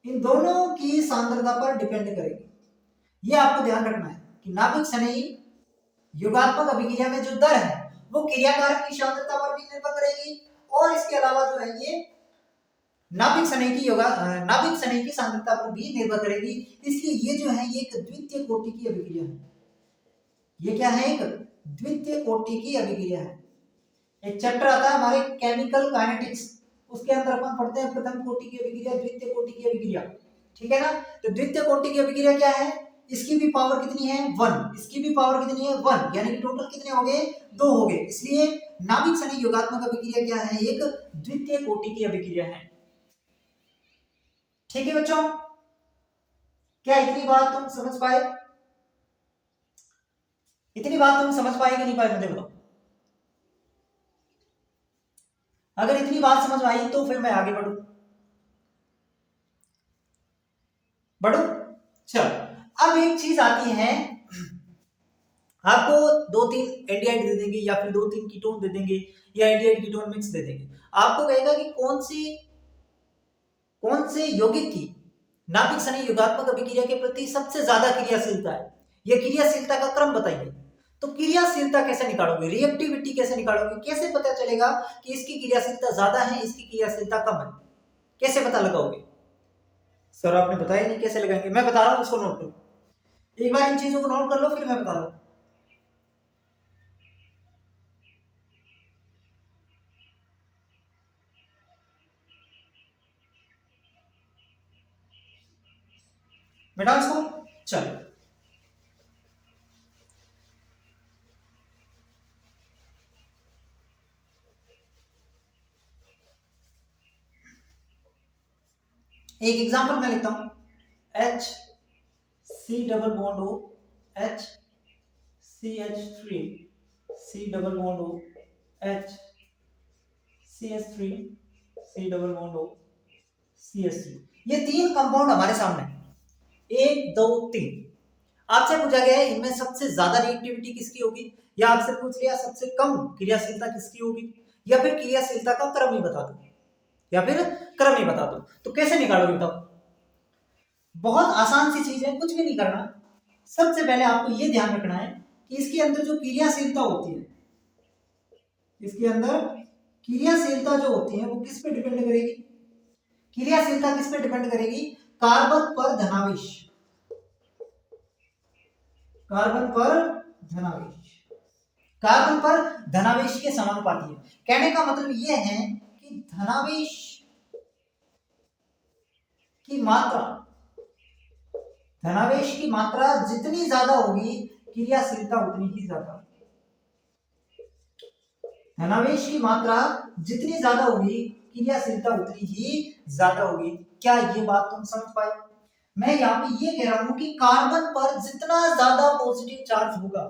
इन दोनों की सांद्रता पर डिपेंड करेगी। ये आपको ध्यान रखना है कि नाभिक संयोग योगात्मक अभिक्रिया में जो दर है वो क्रियाकारक की सांद्रता पर भी निर्भर करेगी, और इसके अलावा जो है ये नाभिक संयोग की सांद्रता पर भी निर्भर करेगी। इसलिए ये जो है ये एक द्वितीय कोटि की अभिक्रिया है। ये क्या है? एक द्वितीय कोटि की अभिक्रिया है। एक चैप्टर आता है हमारे केमिकल काइनेटिक्स, उसके अंदर अपन पढ़ते हैं प्रथम कोटि की अभिक्रिया, द्वितीय कोटि की अभिक्रिया, ठीक है ना। तो द्वितीय कोटि की अभिक्रिया क्या है? इसकी भी पावर कितनी है? 1। इसकी भी पावर कितनी है? 1, यानी कि टोटल कितने हो गए? 2 हो गए। इसलिए नाभिक संयोग योगात्मक अभिक्रिया क्या है? एक द्वितीय कोटि की अभिक्रिया है, ठीक है बच्चों। क्या इतनी बात तुम समझ पाए? इतनी बात तुम समझ पाए कि नहीं पाए, मुझे बताओ। अगर इतनी बात समझ आई तो फिर मैं आगे बढ़ू। चल, अब एक चीज आती है, आपको 2-3 एल्डिहाइड दे देंगे या फिर 2-3 कीटोन दे देंगे या एल्डिहाइड कीटोन मिक्स दे देंगे। आपको कहेगा कि कौन से यौगिक की नाभिक संयोग योगात्मक अभिक्रिया के प्रति सबसे ज्यादा क्रियाशीलता है, यह क्रियाशीलता का क्रम बताइए। तो क्रियाशीलता कैसे निकालोगे? रिएक्टिविटी कैसे निकालोगे? कैसे पता चलेगा कि इसकी क्रियाशीलता ज्यादा है, इसकी क्रियाशीलता कम है? कैसे पता लगाओगे? सर आपने बताया नहीं कैसे लगाएंगे, मैं बता रहा हूं, उसको नोट करो। एक बार इन चीजों को नोट कर लो, फिर मैं बता रहा हूं। बेटा इसको, चलो एक एग्जांपल मैं लिखता हूं, H C double bond O H CH3 C double bond O H CH3 C double bond O CH3। ये 3 कंपाउंड हमारे सामने, 1 2 3। आपसे पूछा गया है इनमें सबसे ज्यादा रिएक्टिविटी किसकी होगी, या आपसे पूछ लिया सबसे कम क्रियाशीलता किसकी होगी, या फिर क्रियाशीलता का क्रम ही बता दो, तो कैसे निकालोगे बताओ? बहुत आसान सी चीज है, कुछ भी नहीं करना। सबसे पहले आपको यह ध्यान रखना है कि इसके अंदर जो क्रियाशीलता होती है, इसके अंदर क्रियाशीलता जो होती है वो किस पे डिपेंड करेगी? क्रियाशीलता किस पे डिपेंड करेगी? कार्बन पर धनावेश, कार्बन पर धनावेश के समानुपाती है। कहने का मतलब यह है कि धनावेश की मात्रा जितनी ज्यादा होगी क्रियाशीलता उतनी ही ज्यादा, धनावेश की मात्रा जितनी ज्यादा होगी क्रियाशीलता उतनी ही ज्यादा होगी। क्या ये बात तुम समझ पाए? मैं यहाँ पे ये कह रहा हूं कि कार्बन पर जितना ज्यादा पॉजिटिव चार्ज होगा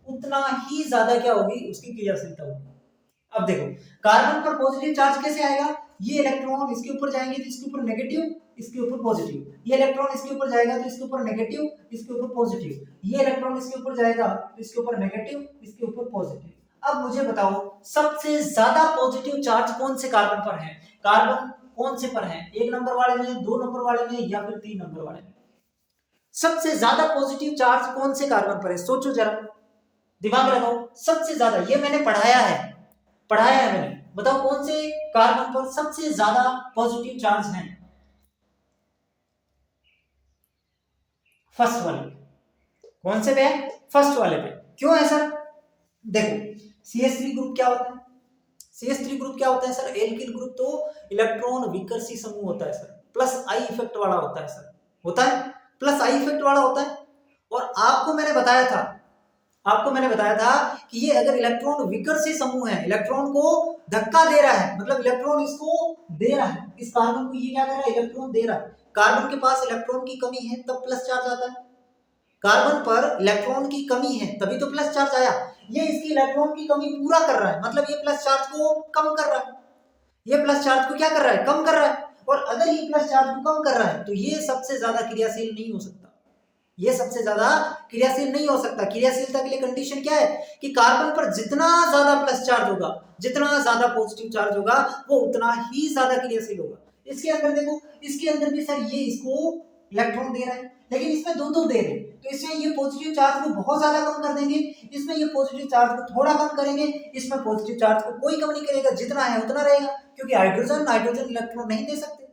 उतना ही ज्यादा क्या होगी? उसकी क्रियाशीलता होगी। अब देखो कार्बन पर पॉजिटिव चार्ज कैसे आएगा? ये इलेक्ट्रॉन इसके ऊपर जाएंगे तो इसके ऊपर नेगेटिव, इसके ऊपर पॉजिटिव, ये इलेक्ट्रॉन इसके ऊपर जाएगा तो इसके ऊपर नेगेटिव, इसके ऊपर पॉजिटिव, ये इलेक्ट्रॉन इसके ऊपर जाएगा तो इसके ऊपर नेगेटिव, इसके ऊपर पॉजिटिव। अब मुझे बताओ सबसे ज्यादा पॉजिटिव चार्ज कौन से कार्बन पर है? कार्बन कौन से पर है? 1 नंबर वाले में, 2 नंबर वाले में, या फिर 3 नंबर वाले में? सबसे ज्यादा पॉजिटिव चार्ज कौन से कार्बन पर है? सोचो जरा, दिमाग लगाओ। सबसे ज्यादा, ये मैंने पढ़ाया है मैंने, बताओ कौन से कार्बन पर सबसे ज्यादा पॉजिटिव चार्ज है? फर्स्ट वाले पे। कौन से पे है? फर्स्ट वाले पे। क्यों है सर? देखो CH3 ग्रुप क्या होता है? CH3 ग्रुप क्या होता है सर? एल्किल ग्रुप तो इलेक्ट्रॉन विकर्षी समूह होता है सर, प्लस आई इफेक्ट वाला होता है सर, होता है प्लस आई इफेक्ट वाला होता है। और आपको मैंने बताया था कि ये अगर इलेक्ट्रॉन विकर्षी समूह है, इलेक्ट्रॉन को धक्का दे रहा है, मतलब इलेक्ट्रॉन इसको दे रहा है, इस कार्बन को ये क्या कर रहा है? इलेक्ट्रॉन दे रहा है। कार्बन के पास इलेक्ट्रॉन की कमी है तब प्लस चार्ज आता है, कार्बन पर इलेक्ट्रॉन की कमी है तभी तो प्लस चार्ज आया। ये इसकी इलेक्ट्रॉन की कमी पूरा कर रहा है, मतलब ये प्लस चार्ज को कम कर रहा है, ये प्लस चार्ज को क्या कर रहा है? कम कर रहा है। और अगर ये प्लस चार्ज को कम कर रहा है तो ये सबसे ज्यादा क्रियाशील नहीं हो सकता, ये सबसे ज्यादा क्रियाशील नहीं हो सकता। क्रियाशीलता के लिए कंडीशन क्या है कि कार्बन पर जितना ज्यादा प्लस चार्ज होगा, जितना ज्यादा पॉजिटिव चार्ज होगा, वो उतना ही ज्यादा क्रियाशील होगा। इसके अंदर देखो, इसके अंदर भी सर ये इसको इलेक्ट्रॉन दे रहा है, लेकिन इसमें दो दे रहे हैं, तो इसमें ये पॉजिटिव चार्ज को बहुत ज्यादा कम कर देंगे, इसमें ये पॉजिटिव चार्ज को थोड़ा कम करेंगे, इसमें पॉजिटिव चार्ज को कोई कम नहीं करेगा, जितना है उतना रहेगा, क्योंकि हाइड्रोजन इलेक्ट्रॉन नहीं दे सकते।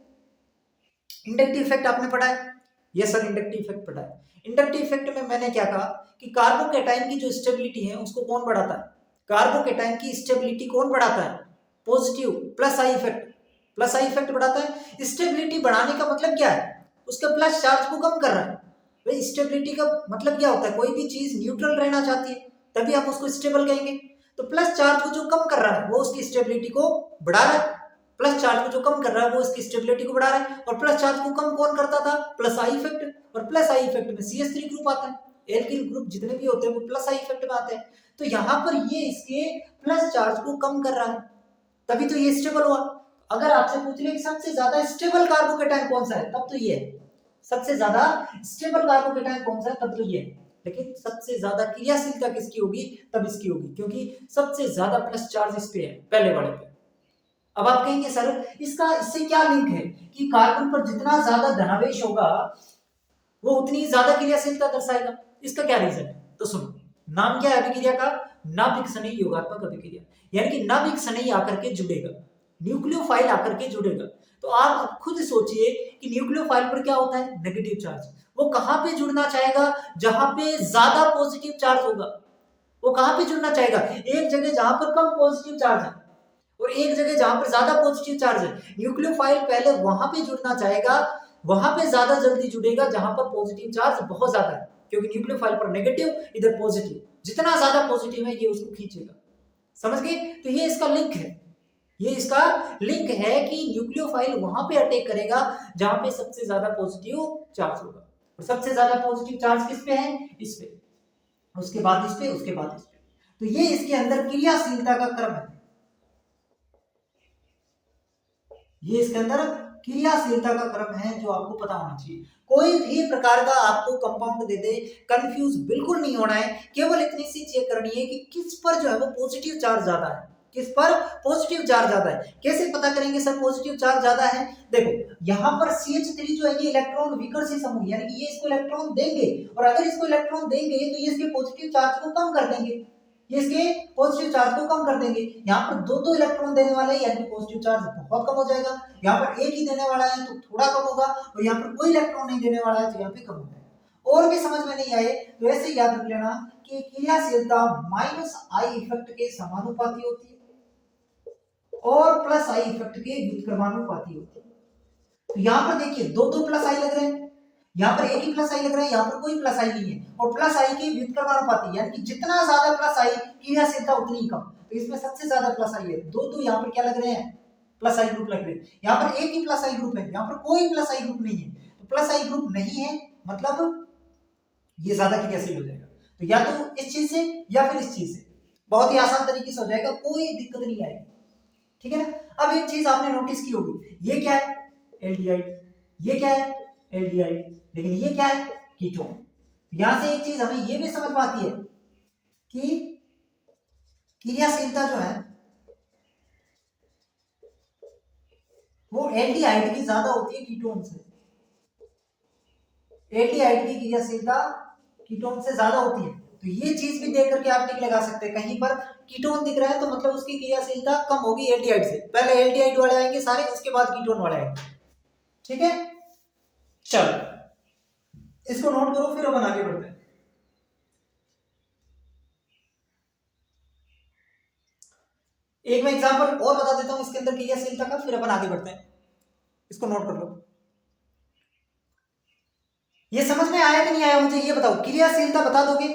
इंडक्टिव इफेक्ट आपने पढ़ा है? यस सर, इंडक्टिव इफेक्ट पढ़ा है। इंडक्टिव इफेक्ट में मैंने क्या कहा कि कार्बोकैटायन की जो स्टेबिलिटी है उसको कौन बढ़ाता है? कार्बोकैटायन की स्टेबिलिटी कौन बढ़ाता है? Positive plus I effect, plus I effect बढ़ाता है। स्टेबिलिटी बढ़ाने का मतलब क्या है? उसके प्लस चार्ज को कम कर रहा है। भाई स्टेबिलिटी का मतलब क्या होता है? कोई भी चीज न्यूट्रल रहना चाहती है तभी आप उसको स्टेबल कहेंगे, तो प्लस चार्ज को जो कम कर रहा है वो उसकी स्टेबिलिटी को बढ़ा रहा है, प्लस चार्ज को जो कम कर रहा है वो इसकी स्टेबिलिटी को बढ़ा रहा है। और प्लस चार्ज को कम कौन करता था? Plus I effect. और प्लस आई इफेक्ट में CH3 ग्रुप आता है, एल्किल ग्रुप जितने भी होते हैं वो प्लस आई इफेक्ट में आते हैं। तो यहाँ पर ये इसके प्लस चार्ज को कम कर रहा है, तभी तो ये स्टेबल हुआ। अगर आपसे पूछ ले कि सबसे ज्यादा स्टेबल कार्बोकैटायन कौन सा है, तब तो ये है। सबसे ज्यादा स्टेबल कार्बोकैटायन कौन सा है, तब तो ये है। लेकिन सबसे ज्यादा क्रियाशीलता किसकी होगी? तब इसकी होगी, क्योंकि सबसे ज्यादा प्लस चार्ज इस पे है, पहले वाले पे। अब आप कहेंगे सर इसका इससे क्या लिंक है कि कार्बन पर जितना ज्यादा धनावेश होगा वो उतनी ज्यादा क्रियाशीलता दर्शाएगा? इसका क्या रीजन है? तो सुनो, नाम क्या है अभिक्रिया का? नाभिक स्नेही योगात्मक अभिक्रिया, यानी कि नाभिक स्नेही आकर के जुड़ेगा, न्यूक्लियोफाइल आकर के जुड़ेगा। तो आप खुद सोचिए कि न्यूक्लियोफाइल पर क्या होता है? Negative charge. वो कहां पे जुड़ना चाहेगा? जहां पे ज्यादा पॉजिटिव चार्ज होगा। वो कहां पे जुड़ना चाहेगा? एक जगह जहां पर कम पॉजिटिव चार्ज है और एक जगह जहां पर ज्यादा पॉजिटिव चार्ज है। न्यूक्लियोफाइल पहले वहां पे जुड़ना चाहेगा, वहां पे ज्यादा जल्दी जुड़ेगा जहां पर पॉजिटिव चार्ज बहुत ज्यादा है, क्योंकि न्यूक्लियोफाइल पर नेगेटिव, इधर पॉजिटिव, जितना ज्यादा पॉजिटिव है ये उसको खींचेगा। समझ गए? तो ये इसका लिंक है, ये इसका लिंक है कि न्यूक्लियोफाइल वहां पे अटैक करेगा जहां पे सबसे ज्यादा पॉजिटिव चार्ज होगा। और सबसे ज्यादा पॉजिटिव चार्ज किस पे है? इस पे, उसके बाद इस पे, उसके बाद इस पे। तो ये इसके अंदर क्रियाशीलता का क्रम है, ये इसके अंदर क्रियाशीलता का क्रम है जो आपको पता होना चाहिए। कोई भी प्रकार का आपको कंपाउंड दे दे, कंफ्यूज बिल्कुल नहीं होना है, केवल इतनी सी चेक करनी है कि किस पर जो है वो पॉजिटिव चार्ज ज्यादा है, किस पर पॉजिटिव चार्ज ज्यादा है। कैसे पता करेंगे सर पॉजिटिव चार्ज ज्यादा है? देखो यहाँ पर CH3 जो है ये इलेक्ट्रॉन विकर्षी समूह, यानी कि ये इसको इलेक्ट्रॉन देंगे, और अगर इसको इलेक्ट्रॉन देंगे तो ये इसके पॉजिटिव चार्ज को कम कर देंगे, ये इसके पॉजिटिव चार्ज को कम कर देंगे। यहाँ पर दो इलेक्ट्रॉन देने वाले हैं, यानी पॉजिटिव चार्ज बहुत कम हो जाएगा। यहाँ पर एक ही देने वाला है तो थोड़ा कम होगा, और यहाँ पर कोई इलेक्ट्रॉन नहीं देने वाला है तो यहाँ पे कम हो जाएगा। और भी समझ में नहीं आए तो ऐसे याद रख लेना कि क्रियाशीलता माइनस आई इफेक्ट के समानुपाती होती है और प्लस आई इफेक्ट के व्युत्क्रमानुपाती होती है। तो यहाँ पर देखिए दो प्लस आई लग रहे हैं, यहाँ पर एक ही प्लस आई लग रहा है, यहाँ पर कोई प्लस आई नहीं है, और प्लस आई की व्युत्क्रमानुपाती, यानी कि जितना ज्यादा प्लस आई क्रियाशीलता उतनी ही कम। तो इसमें सबसे ज्यादा प्लस आई है, दो यहाँ पर क्या लग रहे हैं? प्लस आई ग्रुप लग रहे हैं। यहाँ पर एक ही प्लस आई ग्रुप है, यहाँ पर कोई प्लस आई ग्रुप नहीं है। तो प्लस आई ग्रुप नहीं है मतलब ये ज्यादा क्रियाशील हो जाएगा। तो या तो इस चीज से या फिर इस चीज से, बहुत ही आसान तरीके से हो जाएगा, कोई दिक्कत नहीं आएगी। ठीक है ना? अब एक चीज आपने नोटिस की होगी, ये क्या है? एल्डिहाइड। ये क्या है? एल्डिहाइड। लेकिन ये क्या है? कीटोन। यहां से एक चीज हमें ये भी समझ में आती है कि क्रियाशीलता जो है वो एल्डिहाइड की ज्यादा होती है कीटोन से। एल्डिहाइड की क्रियाशीलता कीटोन से ज्यादा होती है। तो ये चीज भी देख करके आप टिक लगा सकते हैं, कहीं पर कीटोन दिख रहा है तो मतलब उसकी क्रियाशीलता कम होगी एल्डिहाइड से। पहले एल्डिहाइड वाले आएंगे सारे, उसके बाद कीटोन वाले आएंगे। ठीक है? चलो इसको नोट करो, फिर अपन आगे बढ़ते हैं। एक मैं एग्जांपल और बता देता हूं इसके अंदर क्रियाशीलता का, फिर अपन आगे बढ़ते हैं। इसको नोट कर लो। ये समझ में आया कि नहीं आया मुझे ये बताओ, क्रियाशीलता बता दोगे?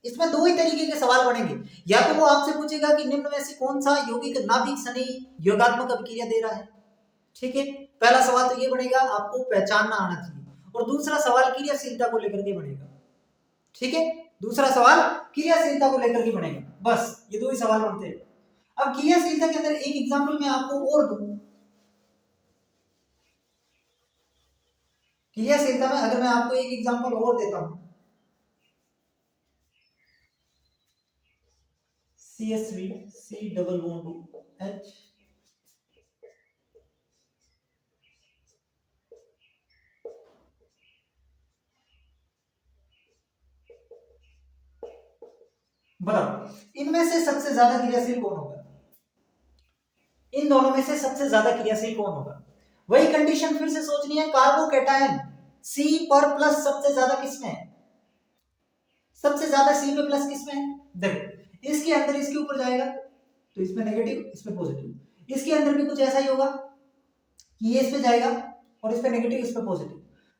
इसमें दो ही तरीके के सवाल बनेंगे, या तो वो आपसे पूछेगा कि निम्न में से कौन सा यौगिक नाभिक सनी योगात्मक अभिक्रिया दे रहा है, ठीक है। पहला सवाल तो ये बनेगा, आपको पहचानना आना चाहिए, और दूसरा सवाल क्रियाशीलता को लेकर के बनेगा, ठीक है। दूसरा सवाल क्रियाशीलता को लेकर के बनेगा, बस ये दो ही सवाल बनते हैं। अब क्रियाशीलता के अंदर एक एग्जांपल मैं आपको और दूं। क्रियाशीलता में अगर मैं आपको एक एग्जांपल और देता हूं, CH3 C double bond H, बताओ इनमें से सबसे ज्यादा क्रियाशील कौन होगा? इन दोनों में से सबसे ज्यादा क्रियाशील कौन होगा? वही कंडीशन फिर से सोचनी है, कार्बोकैटायन C पर प्लस सबसे ज्यादा किसमें है? सबसे ज्यादा C पे प्लस किसमें है? देखो इसके अंदर इसके ऊपर जाएगा तो इसमें नेगेटिव, इसमें पॉजिटिव। इसके अंदर भी कुछ ऐसा ही होगा कि ये इस पे जाएगा और इस पे नेगेटिव, इस पे पॉजिटिव।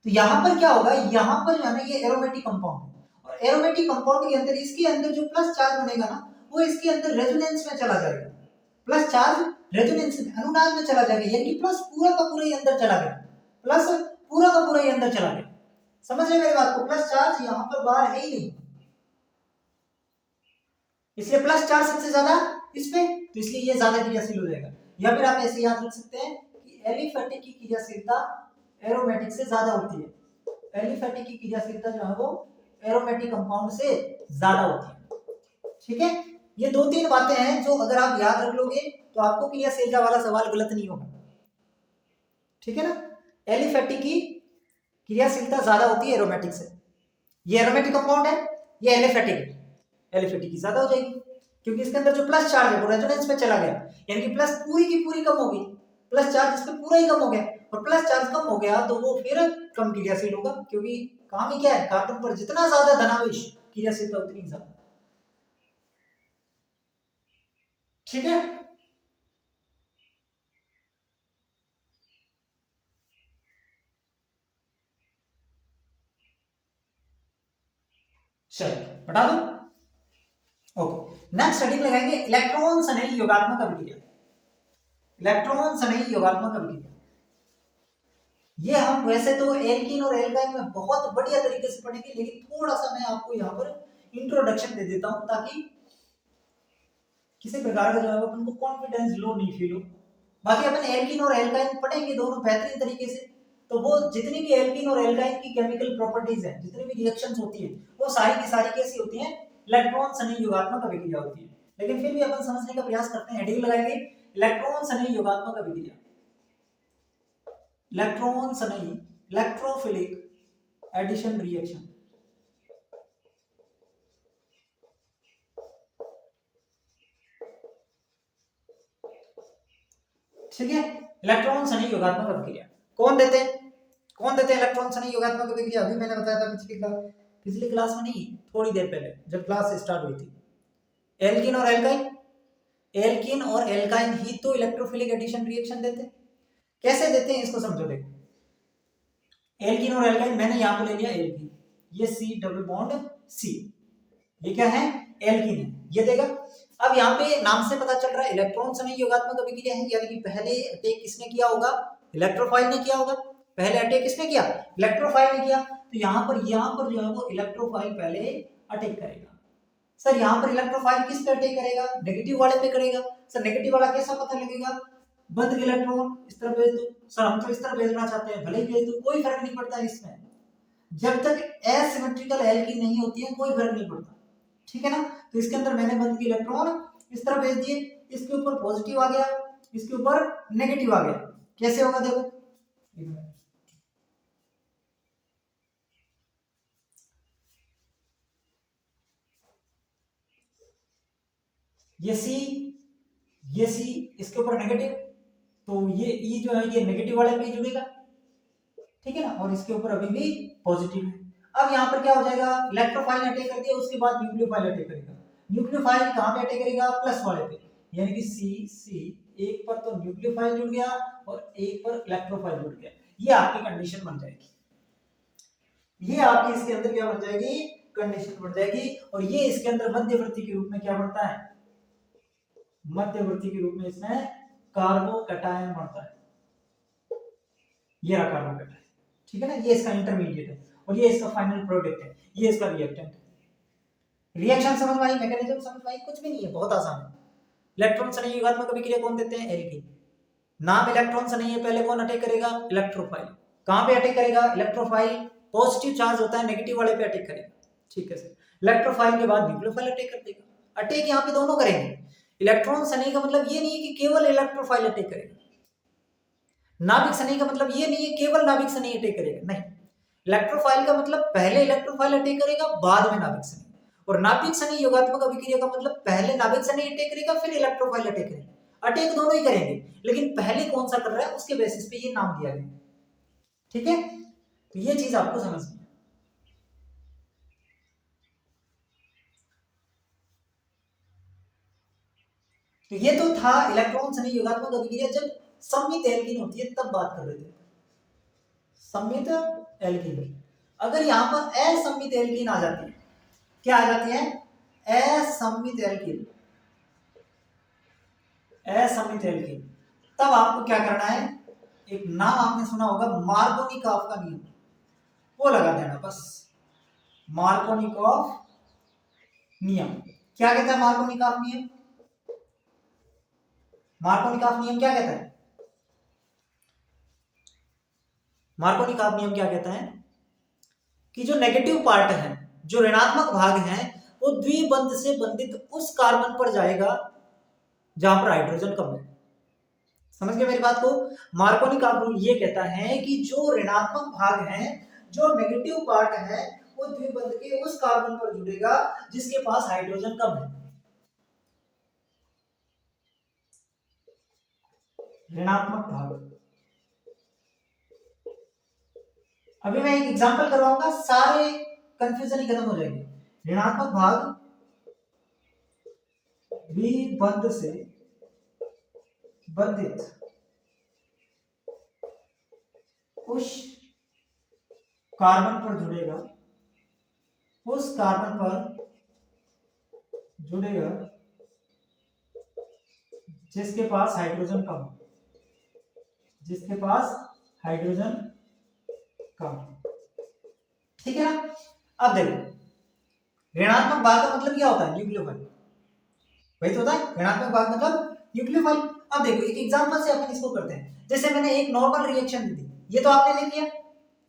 तो यहां पर क्या होगा, यहां पर जो है ये एरोमेटिक कंपाउंड है, और एरोमेटिक कंपाउंड के अंदर इसके अंदर जो प्लस चार्ज बनेगा ना, वो इसके अंदर रेजोनेंस में चला जाएगा। प्लस चार्ज रेजोनेंस में, अनुनाद में चला जाएगा, यानी कि प्लस पूरा का पूरा ही अंदर चला गया, प्लस पूरा का पूरा ही अंदर चला गया। समझ रहे मेरी बात को? प्लस चार्ज यहां पर बाहर है ही नहीं, इसलिए प्लस चार्ज सबसे ज्यादा इस पे, तो इसलिए ये ज्यादा क्रियाशील हो जाएगा। या फिर आप ऐसे याद रख सकते हैं कि एलिफेटिक की क्रियाशीलता एरोमेटिक से ज्यादा होती है। एलिफेटिक की क्रियाशीलता जो है वो एरोमेटिक कंपाउंड से ज्यादा होती है, ठीक है। ये दो तीन बातें हैं जो अगर आप याद रख लोगे तो आपको क्रियाशीलता वाला सवाल गलत नहीं होगा, ठीक है ना। एलिफेटिक की क्रियाशीलता ज्यादा होती है एरोमेटिक से। ये एरोमेटिक कंपाउंड है, ये एलिफेटिक है, एलिफेटिक की ज्यादा हो जाएगी क्योंकि इसके अंदर जो प्लस चार्ज है वो रेजोनेंस में चला गया, यानी कि प्लस पूरी की पूरी कम होगी, प्लस चार्ज इस पे पूरा ही कम हो गया, और प्लस चार्ज कम हो गया तो वो फिर कम क्रियाशील होगा, क्योंकि काम ही क्या है, कार्बन पर जितना ज्यादा धनावेश क्रियाशीलता उतनी ज्यादा, ठीक है। चलिए बता दो। ओके, नेक्स्ट हेडिंग लगाएंगे इलेक्ट्रॉन सनई योगात्मक अभिक्रिया। इलेक्ट्रॉन सनई योगात्मक अभिक्रिया, ये हम वैसे तो एल्कीन और एल्काइन में बहुत बढ़िया तरीके से पढ़ेंगे, लेकिन थोड़ा सा मैं आपको यहाँ पर इंट्रोडक्शन दे देता हूं ताकि किसी प्रकार का जो है अपन को कॉन्फिडेंस लो नहीं फील हो। बाकी अपन एल्कीन और एल्काइन पढ़ेंगे दोनों बेहतरीन तरीके से, तो वो जितनी भी एल्कीन और एल्काइन की केमिकल प्रॉपर्टीज हैं, जितनी भी रिएक्शंस होती है, वो सारी की सारी कैसी होती हैं, इलेक्ट्रॉन सनई योगात्मक अभिक्रिया होती है। लेकिन फिर भी अपन समझने का प्रयास करते हैं, हेडिंग लगाएंगे इलेक्ट्रॉन सनई योगात्मक अभिक्रिया। इलेक्ट्रॉन सनई इलेक्ट्रोफिलिक एडिशन रिएक्शन, ठीक है। इलेक्ट्रॉन सनई योगात्मक अभिक्रिया कौन देते हैं, कौन देते हैं इलेक्ट्रॉन सनई योगात्मक अभिक्रिया? अभी मैंने बताया था पिछली क्लास में नहीं, थोड़ी देर पहले जब क्लास स्टार्ट हुई थी। एल्कीन और एल्काइन, एल्कीन और एल्काइन ही तो इलेक्ट्रोफिलिक एडिशन रिएक्शन देते हैं। कैसे देते हैं इसको समझो। देखो एल्कीन और एल्काइन, मैंने यहां पर ले लिया एल्कीन, ये C डबल बॉन्ड C, ये क्या है, एल्कीन है, ये देगा। अब यहाँ पे नाम से पता चल रहा है इलेक्ट्रॉन सनई योगात्मक अभिक्रिया है, यानी कि पहले अटैक किसने किया होगा, इलेक्ट्रोफाइल ने किया होगा। पहले अटैक किसने किया, इलेक्ट्रोफाइल ने किया। तो यहाँ पर जो है वो इलेक्ट्रोफाइल पहले अटैक करेगा। सर यहाँ पर इलेक्ट्रोफाइल किस पे अटैक करेगा, नेगेटिव वाले पे करेगा। सर नेगेटिव वाला कैसा पता लगेगा, बंद इलेक्ट्रॉन इस तरफ भेज दो। सर हम तो इस तरफ भेजना चाहते हैं, भले ही भेज दो, कोई फर्क नहीं पड़ता इसमें, जब तक एसिमेट्रिकल एल्कीन नहीं होती है कोई फर्क नहीं पड़ता, ठीक है ना। तो इसके अंदर मैंने बंद की इलेक्ट्रॉन इस तरफ भेज दिए, इसके ऊपर पॉजिटिव आ गया, इसके ऊपर नेगेटिव आ गया, कैसे होगा देखो। ये सी इसके ऊपर नेगेटिव, तो ये ई जो है ये नेगेटिव वाले पे जुड़ेगा, ठीक है ना, और इसके ऊपर अभी भी पॉजिटिव है। अब यहाँ पर क्या हो जाएगा, इलेक्ट्रोफाइल ने अटैक कर दिया, उसके बाद न्यूक्लियोफाइल अटैक करेगा। न्यूक्लियोफाइल कहाँ पे अटैक करेगा, प्लस वाले पे, यानी कि सी एक पर तो न्यूक्लियोफाइल जुड़ गया और एक पर इलेक्ट्रोफाइल जुड़ गया। ये आपकी कंडीशन बन जाएगी, ये आपकी इसके अंदर क्या बन जाएगी, कंडीशन बन जाएगी। और ये इसके अंदर मध्यवर्ती के रूप में क्या बनता है, मध्यवर्ती के रूप में इसमें कार्बोकैटायन बनता है। ये रहा कार्बोकैटायन, ठीक है ना, ये इसका इंटरमीडिएट है और ये इसका फाइनल प्रोडक्ट है, ये इसका रिएक्टेंट है। रिएक्शन समझ में आई, मैकेनिज्म समझ में आई, कुछ भी नहीं है, बहुत आसान है। इलेक्ट्रॉन संयुगात्मक अभिक्रिया कौन देते हैं, एल्कीन। नाम इलेक्ट्रॉन से नहीं है, पहले कौन अटैक करेगा, इलेक्ट्रोफाइल। कहां पे अटैक करेगा, इलेक्ट्रोफाइल पॉजिटिव चार्ज होता है, नेगेटिव वाले पे अटैक करेगा, ठीक है सर। इलेक्ट्रोफाइल के बाद न्यूक्लियोफाइल अटैक कर देगा। अटैक यहाँ पे दोनों करेंगे, इलेक्ट्रॉन सनी का मतलब ये नहीं है कि केवल इलेक्ट्रोफाइल अटैक करेगा, नाभिक सनी का मतलब ये नहीं है केवल नाभिक सनी अटैक करेगा, नहीं। इलेक्ट्रोफाइल का मतलब पहले इलेक्ट्रोफाइल अटैक करेगा, बाद में नाभिक सनी। और नाभिक सनी योगात्मक अभिक्रिया का मतलब पहले नाभिक सनी अटैक करेगा, फिर इलेक्ट्रोफाइल अटैक करेगा। अटैक दोनों ही करेंगे, लेकिन पहले कौन सा कर रहा है उसके बेसिस पे ये नाम दिया गया, ठीक है। तो ये चीज आपको समझनी है। तो ये तो था इलेक्ट्रॉन सनी योगात्मक अभिक्रिया जब सममित एल्कीन होती है तब बात कर रहे थे, सममित एल्कीन। अगर यहां पर असममित एल्कीन आ जाती है, क्या आ जाती है, असममित एल्कीन, असममित एल्कीन, तब आपको क्या करना है, एक नाम आपने सुना होगा मार्कोनिकॉफ का नियम, वो लगा देना बस। मार्कोनिकॉफ नियम क्या कहता है, मार्कोनिकॉफ नियम, मार्कोनिकॉफ नियम क्या कहता है, मार्कोनिकॉफ नियम क्या कहता है कि जो नेगेटिव पार्ट है, जो ऋणात्मक भाग है, वो द्विबंध से बंधित उस कार्बन पर जाएगा जहां पर हाइड्रोजन कम है। समझ गए मेरी बात को। मार्कोनिकॉफ रूल ये कहता है कि जो ऋणात्मक भाग है, जो नेगेटिव पार्ट है, वो द्विबंध के उस कार्बन पर जुड़ेगा जिसके पास हाइड्रोजन कम है। ऋणात्मक भाग, अभी मैं एक एग्जांपल करवाऊंगा, सारे कंफ्यूजन ही खत्म हो जाएंगे। ऋणात्मक भाग द्विबंध से बंधित उस कार्बन पर जुड़ेगा, उस कार्बन पर जुड़ेगा जिसके पास हाइड्रोजन कम, जिसके पास हाइड्रोजन कम, ठीक है ना। अब देखो ऋणात्मक भाग का मतलब क्या होता है, न्यूक्लियोफाइल, वही तो होता है ऋणात्मक भाग मतलब न्यूक्लियोफाइल। अब देखो एक एग्जांपल से अपन इसको करते हैं, जैसे मैंने एक नॉर्मल रिएक्शन दी थी, ये तो आपने लिख लिया,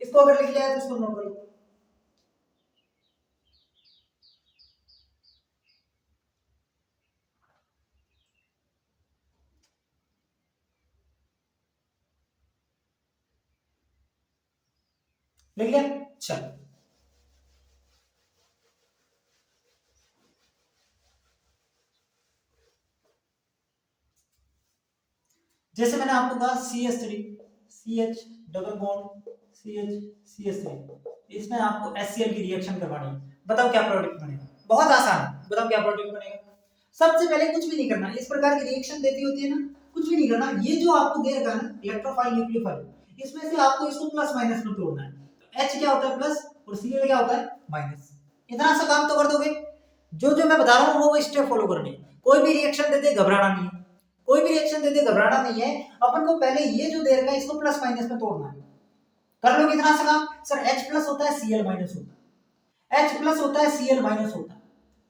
इसको अगर लिख लिया है तो इसको नोट करो। लिख लिया, चल। जैसे मैंने आपको कहा CH3 CH double bond CH इसमें आपको HCl की रिएक्शन करवानी है, बताओ क्या प्रोडक्ट बनेगा, बहुत आसान है, बताओ क्या प्रोडक्ट बनेगा। सबसे पहले कुछ भी नहीं करना, इस प्रकार की रिएक्शन देती होती है ना, कुछ भी नहीं करना, ये जो आपको दे रखा है ना इलेक्ट्रोफाइल न्यूक्लियोफाइल, इसमें से आपको इसको प्लस माइनस में तोड़ना है। तो H क्या होता है प्लस और Cl क्या होता है माइनस, इतना सा काम तो कर दोगे। जो जो मैं बता रहा हूँ वो स्टेप फॉलो करनी है, कोई भी रिएक्शन दे दे घबराना नहीं है, कोई भी रिएक्शन दे दे घबराना नहीं है। अपन को पहले ये जो दे रखा है इसको प्लस माइनस में तोड़ना है, कर लो कितना सा काम। सर H प्लस होता है Cl माइनस होता है, H प्लस होता है Cl माइनस होता है,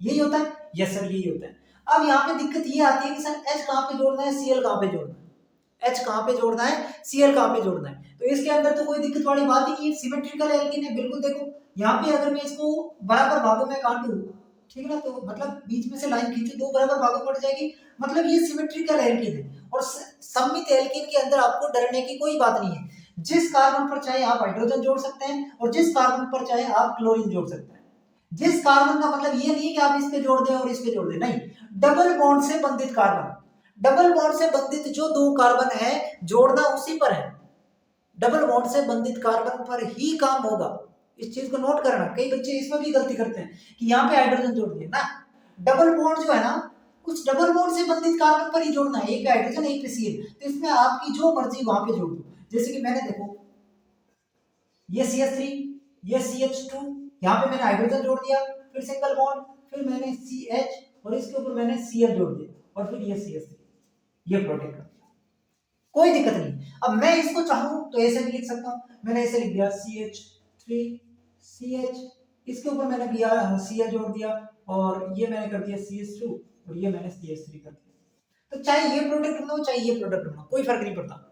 यही होता है, यस सर यही होता है। अब यहाँ पे दिक्कत ये आती है कि सर H कहाँ पे जोड़ना है, Cl कहाँ पे जोड़ना है, H कहाँ पे जोड़ना है, Cl कहाँ पे जोड़ना है। तो इसके अंदर तो कोई दिक्कत वाली बात ही नहीं है, सिमेट्रिकल एल्कीन है बिल्कुल। देखो यहाँ पे अगर मैं इसको बराबर भागों में काटूं, ठीक है ना, तो मतलब बीच में से लाइन खींचू, दो बराबर भागों पड़ जाएगी, मतलब ये सिमेट्रिकल एल्कीन है। और सममित एल्कीन के अंदर आपको डरने की कोई बात नहीं है, जिस कार्बन पर चाहे आप हाइड्रोजन जोड़ सकते हैं और जिस कार्बन पर चाहे आप क्लोरीन जोड़ सकते हैं। जिस कार्बन का मतलब ये नहीं है कि आप इस पे जोड़ दें और इस पे जोड़ दें, नहीं, डबल बॉन्ड से बंधित कार्बन, डबल बॉन्ड से बंधित जो दो कार्बन है जोड़ना उसी पर है, डबल बॉन्ड से बंधित कार्बन पर ही काम होगा, इस चीज को नोट करना, कई बच्चे इसमें भी गलती करते हैं कि यहाँ पे हाइड्रोजन जोड़ दिया ना, डबल बॉन्ड जो है ना उस डबल बॉन्ड से बंधित कार्बन पर ही जोड़ना है, एक पे हाइड्रोजन एक पे Cl, तो इसमें आपकी जो मर्जी वहां पे जोड़ दो। जैसे कि मैंने देखो ये CH3 ये CH2, यहाँ पे मैंने हाइड्रोजन जोड़ दिया, फिर सिंगल बॉन्ड, फिर मैंने CH और इसके ऊपर मैंने Cl जोड़ दिया और फिर ये CH3, ये प्रोटीन का कोई दिक्कत नहीं। अब मैं इसको चाहूं तो ऐसे भी लिख सकता हूं, मैंने ऐसे लिख दिया CH3 CH, इसके ऊपर मैंने दिया Cl जोड़ दिया और ये मैंने कर दिया CH2 और ये मैंने CH3 कर दिया। तो चाहे ये प्रोडक्ट बनो चाहे ये प्रोडक्ट बनो कोई फर्क नहीं पड़ता,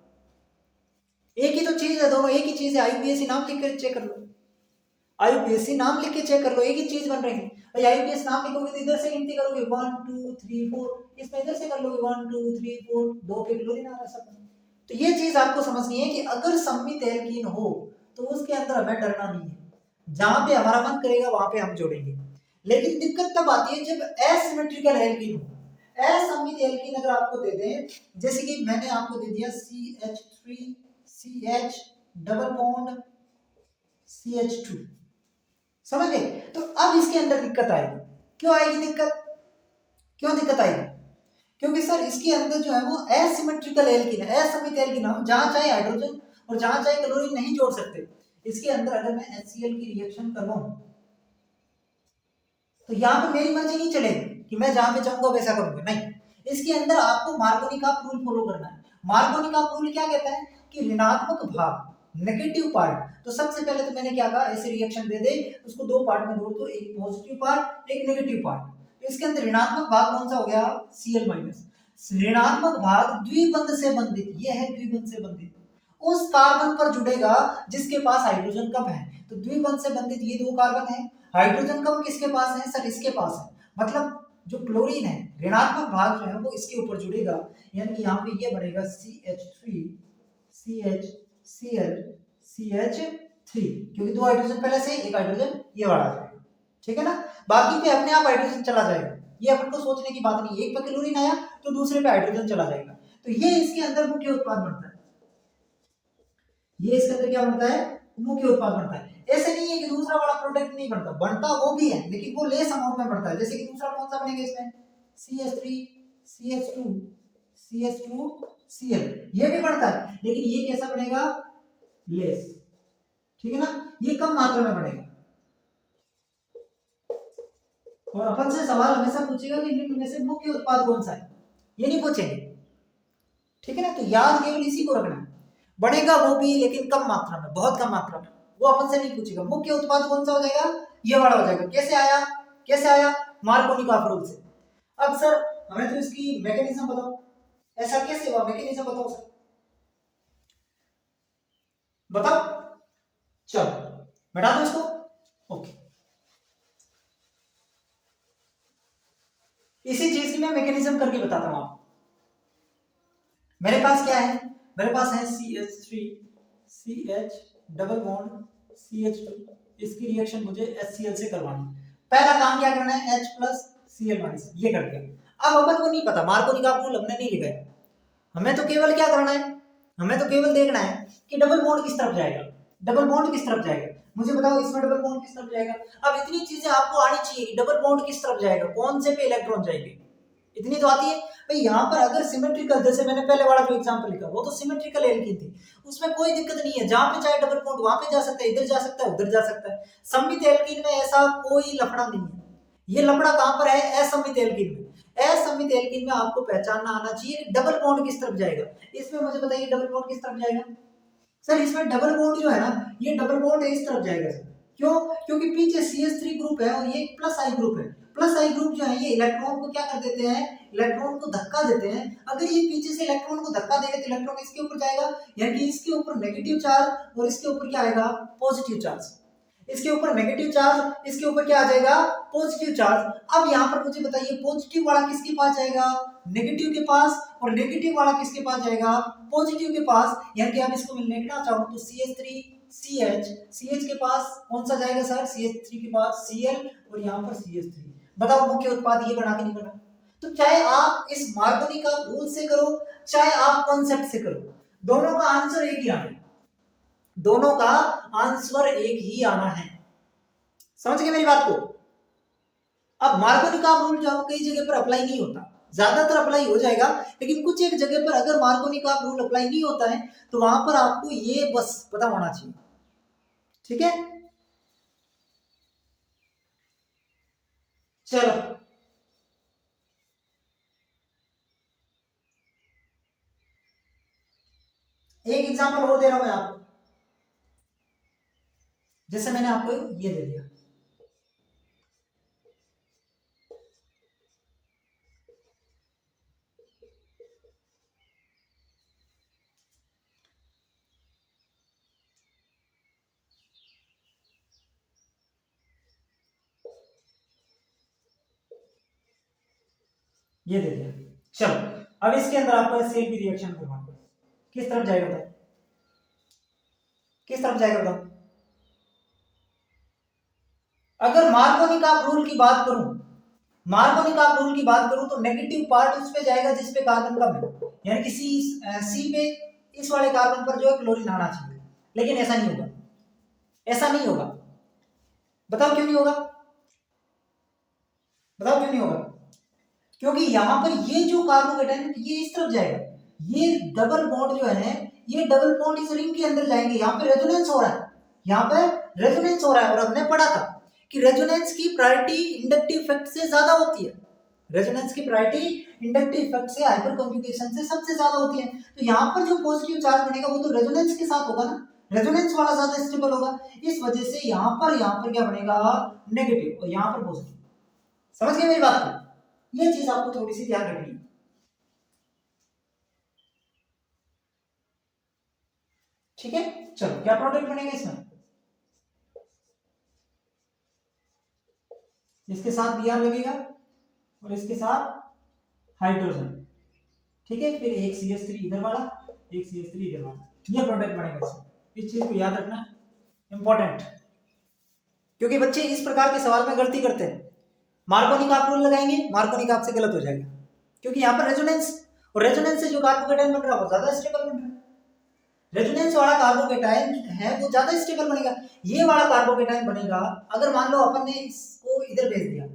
एक ही तो चीज है, दोनों एक ही चीज है। IUPAC नाम लिख कर चेक कर लो, IUPAC नाम लिख के चेक कर लो, एक ही चीज बन रही है। भाई IUPAC नाम लिखोगे तो इधर से गिनती करोगे 1 2 3 4, इसमें इधर से कर लोगे 1 2 3 4, 2 पे क्लोरीन आ रहा है सब। तो ये चीज आपको समझनी है कि अगर सममित एल्कीन हो तो उसके अंदर हमें डरना नहीं है, जहां पे हमारा मन करेगा वहां पे हम जोड़ेंगे। लेकिन दिक्कत तब आती है जब एसिमेट्रिकल एल्कीन हो। असममित एल्कीन अगर आपको दे दें, जैसे कि मैंने आपको दे दिया CH3 CH double bond CH2, समझ गए? तो अब इसके अंदर दिक्कत आएगी। क्यों आएगी दिक्कत? क्यों दिक्कत आएगी? क्योंकि सर इसके अंदर जो है वो एसिमेट्रिकल एल्कीन है, असममित एल्कीन, हम जहां चाहे हाइड्रोजन और जहां चाहे क्लोरीन नहीं जोड़ सकते। इसके अंदर अगर मैं HCl की रिएक्शन करवाऊं तो यहाँ पे मेरी मर्जी नहीं चलेगी कि मैं जहां पे चाहूंगा वैसा करूंगा, नहीं। इसके अंदर आपको मार्कोनी का रूल फॉलो करना है। मार्कोनी का रूल क्या कहता है कि ऋणात्मक भाग नेगेटिव पार्ट, तो सबसे पहले तो मैंने क्या कहा, ऐसे रिएक्शन दे दे उसको दो पार्ट में तोड़ दो, एक पॉजिटिव पार्ट एक नेगेटिव पार्ट। तो इसके अंदर ऋणात्मक भाग कौन सा हो गया? Cl-। ऋणात्मक भाग द्विबंध से बंधित, ये है द्विबंध से बंधित, उस कार्बन पर जुड़ेगा जिसके पास हाइड्रोजन कम है। तो द्विबंध से बंधित ये दो कार्बन है, हाइड्रोजन कम किसके पास है? सर इसके पास है, मतलब जो क्लोरीन है ऋणात्मक भाग जो है वो इसके ऊपर जुड़ेगा, यानी कि यहाँ पे ये बनेगा CH3 CH Cl CH3, क्योंकि दो हाइड्रोजन पहले से, एक हाइड्रोजन ये वाला आ जाएगा, ठीक है ना। बाकी पे अपने आप हाइड्रोजन चला जाएगा, ये अपन को सोचने की बात नहीं, एक पे क्लोरीन आया तो दूसरे पे हाइड्रोजन चला जाएगा। तो ये इसके अंदर मुख्य उत्पाद बनता है, ये इसके अंदर क्या बनता है? मुख्य उत्पाद बनता है। ऐसे नहीं है कि दूसरा वाला प्रोडक्ट नहीं बनता, बनता वो भी है लेकिन वो लेस अमाउंट में बनता है। जैसे कि दूसरा कौन सा बनेगा इसमें? CH3 CH2 CH2 Cl, ये भी बनता है लेकिन ये कैसा बनेगा? लेस, ठीक है ना, ये कम मात्रा में बनेगा। और अपन से सवाल हमेशा पूछेगा कि निम्न में से मुख्य उत्पाद कौन सा है, ये नहीं पूछेंगे, ठीक है ना। तो याद केवल इसी को रखना है, बढ़ेगा वो भी लेकिन कम मात्रा में, बहुत कम मात्रा में, वो अपन से नहीं पूछेगा। मुख्य उत्पाद कौन सा हो जाएगा? ये वाला हो जाएगा। कैसे आया? कैसे आया? मार्कोनी का रूल से। अब सर हमें तो इसकी मैकेनिज्म बताओ, ऐसा कैसे हुआ? मैकेनिज्म बताओ सर, बताओ। चलो बैठा दो इसको, ओके। इसी चीज की मैं मैकेनिज्म करके बताता हूं आपको। मेरे पास क्या है? मेरे पास है CH3 CH double bond CH2, इसकी रिएक्शन मुझे HCl से करवानी है। पहला काम क्या करना है? H+Cl-, ये कर दिया। अब अपन को नहीं पता, मार्कोनी का रूल हमने नहीं लिखा है, हमें तो केवल क्या करना है, हमें तो केवल देखना है कि डबल बॉन्ड किस तरफ जाएगा, डबल बॉन्ड किस तरफ जाएगा। मुझे बताओ इसमें डबल बॉन्ड किस तरफ जाएगा। अब इतनी चीजें आपको आनी चाहिए कि डबल बॉन्ड किस तरफ जाएगा, कौन से पे इलेक्ट्रॉन जाएंगे, इतनी तो आती है भाई। यहाँ पर अगर सिमेट्रिकल, जैसे मैंने पहले वाला जो एग्जांपल लिखा वो तो सिमेट्रिकल एल्कीन थी, उसमें कोई दिक्कत नहीं है, जहां पे चाहे डबल बॉन्ड वहां पे जा सकता है, इधर जा सकता है उधर जा सकता है। सममित एल्कीन में ऐसा कोई लफड़ा नहीं है। ये लफड़ा कहां पर है? असममित एल्कीन में। असममित एल्कीन में आपको पहचानना आना चाहिए डबल बॉन्ड किस तरफ जाएगा। इसमें मुझे बताइए डबल बॉन्ड किस तरफ जाएगा? सर इसमें डबल बॉन्ड जो है ना, ये डबल बॉन्ड इस तरफ जाएगा सर। क्यों? क्योंकि पीछे CH3 ग्रुप है और ये +I ग्रुप है। +I ग्रुप जो है ये इलेक्ट्रॉन को क्या कर देते हैं? इलेक्ट्रॉन को धक्का देते हैं। अगर ये पीछे से इलेक्ट्रॉन को धक्का देगा तो इलेक्ट्रॉन इसके ऊपर जाएगा, यानी कि इसके ऊपर नेगेटिव चार्ज और इसके ऊपर क्या आएगा? Positive charge. इसके ऊपर नेगेटिव चार्ज, इसके ऊपर क्या आ जाएगा? Positive charge. अब यहाँ पर मुझे बताइए पॉजिटिव वाला किसके पास जाएगा? नेगेटिव के पास, और नेगेटिव वाला किसके पास जाएगा? पॉजिटिव के पास। यानी कि आप इसको मैं लिखना चाहूँ तो CH3 CH के पास कौन सा जाएगा सर? CH3 के पास Cl और यहाँ पर CH3। बताओ मुख्य उत्पाद ये बना कि नहीं बना? तो चाहे आप इस मार्कोनी का रूल से करो चाहे आप कॉन्सेप्ट से करो, दोनों का आंसर एक ही आना है, दोनों का आंसर एक ही आना है। समझ गए मेरी बात को? अब मार्कोनिकॉफ रूल जो है कई जगह पर अप्लाई नहीं होता, ज्यादातर अप्लाई हो जाएगा, लेकिन कुछ एक जगह पर अगर मार्कोनिकॉफ रूल अप्लाई नहीं होता है तो वहां पर आपको ये बस पता होना चाहिए। ठीक है, चलो एक एग्जांपल और दे रहा हूं मैं आपको, जैसे मैंने आपको ये दे दिया, ये दे दिया। चलो अब इसके अंदर आपको सेल की रिएक्शन करवाना है, किस तरफ जाएगा बताओ, किस तरफ जाएगा बताओ? अगर मार्कोनिकॉफ रूल की बात करूं, मार्कोनिकॉफ रूल की बात करूं तो नेगेटिव पार्ट उस पे जाएगा जिस पे कार्बन कम है, यानी कि सी पे इस वाले कार्बन पर जो है क्लोरीन आना चाहिए, लेकिन ऐसा नहीं होगा, ऐसा नहीं होगा। बताओ क्यों नहीं होगा, बताओ क्यों नहीं होगा? क्योंकि यहां पर ये जो कार्बोकेटाइन है ये इस तरफ जाएगा, ये डबल बॉन्ड जो है ये डबल बॉन्ड इस रिंग के अंदर जाएंगे, यहाँ पे रेजोनेंस हो रहा है, यहाँ पे रेजोनेंस हो रहा है, और हमने पढ़ा था कि रेजोनेंस की प्रायोरिटी इंडक्टिव इफेक्ट से ज्यादा होती है, रेजोनेंस की प्रायोरिटी इंडक्टिव इफेक्ट से हाइपर कॉन्जुगेशन से सबसे ज्यादा होती है। तो यहाँ पर जो पॉजिटिव चार्ज बनेगा वो तो रेजोनेंस के साथ होगा ना, रेजोनेंस वाला ज्यादा स्टेबल होगा, इस वजह से यहाँ पर क्या बनेगा नेगेटिव और यहाँ पर पॉजिटिव। समझ गए मेरी बात को? ये चीज आपको थोड़ी सी ध्यान रखनी है। ठीक है, चलो क्या प्रोडक्ट बनेगा इसमें, इसके साथ Br लगेगा और इसके साथ हाइड्रोजन, ठीक है, फिर एक CH3 इधर वाला, एक CH3 इधर वाला, ये प्रोडक्ट बनेगा इसमें। इस चीज को याद रखना, इंपॉर्टेंट, क्योंकि बच्चे इस प्रकार के सवाल में गलती करते हैं, मार्कोनिकॉफ रूल लगाएंगे, मार्कोनिकॉफ से गलत हो जाएगा, क्योंकि यहाँ पर रेजोनेंस, और रेजोनेंस से जो कार्बोकेटाइन बन रहा है वो ज्यादा स्टेबल बन रहा है, रेजोनेंस वाला कार्बोकेटाइन है वो ज्यादा स्टेबल बनेगा, ये वाला कार्बोकेटाइन बनेगा अगर मान लो अपन ने इसको इधर भेज दिया,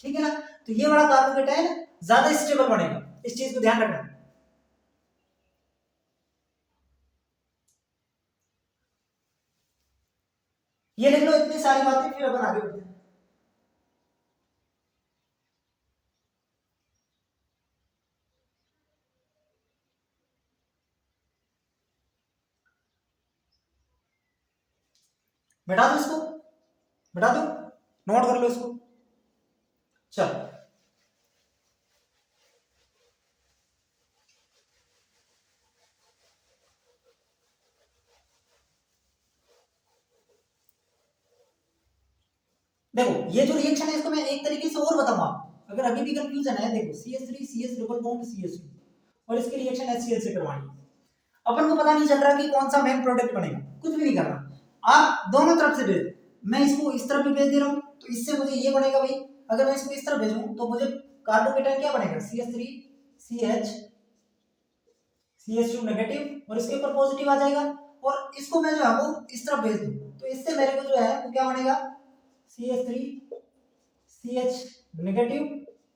ठीक है ना, तो ये वाला कार्बोकेटाइन ज्यादा स्टेबल बनेगा, इस चीज को ध्यान रखना। ये लिख लो इतनी सारी बातें, फिर अपन आगे बढ़ते हैं। बैठा दो इसको, बैठा दो, नोट कर लो इसको। चलो देखो ये जो रिएक्शन है इसको मैं एक तरीके से और बताऊंगा, अगर अभी भी कंफ्यूजन है, देखो CH3 CS double bond CH2 और इसकी रिएक्शन HCl से करवानी है, अपन को पता नहीं चल रहा कि कौन सा मेन प्रोडक्ट बनेगा, कुछ भी नहीं करना, आप दोनों तरफ से भेज, मैं इसको इस तरफ भी भेज दे रहा हूँ तो इससे मुझे ये बनेगा भाई, अगर मैं इसको इस तरफ भेजूं तो मुझे कार्बोकेटाइन क्या बनेगा CH3 CH CH2 नेगेटिव और इसके ऊपर पॉजिटिव आ जाएगा, और इसको मैं जो है वो इस तरफ भेज दूं तो इससे मेरे को जो है वो क्या बनेगा CH3 CH नेगेटिव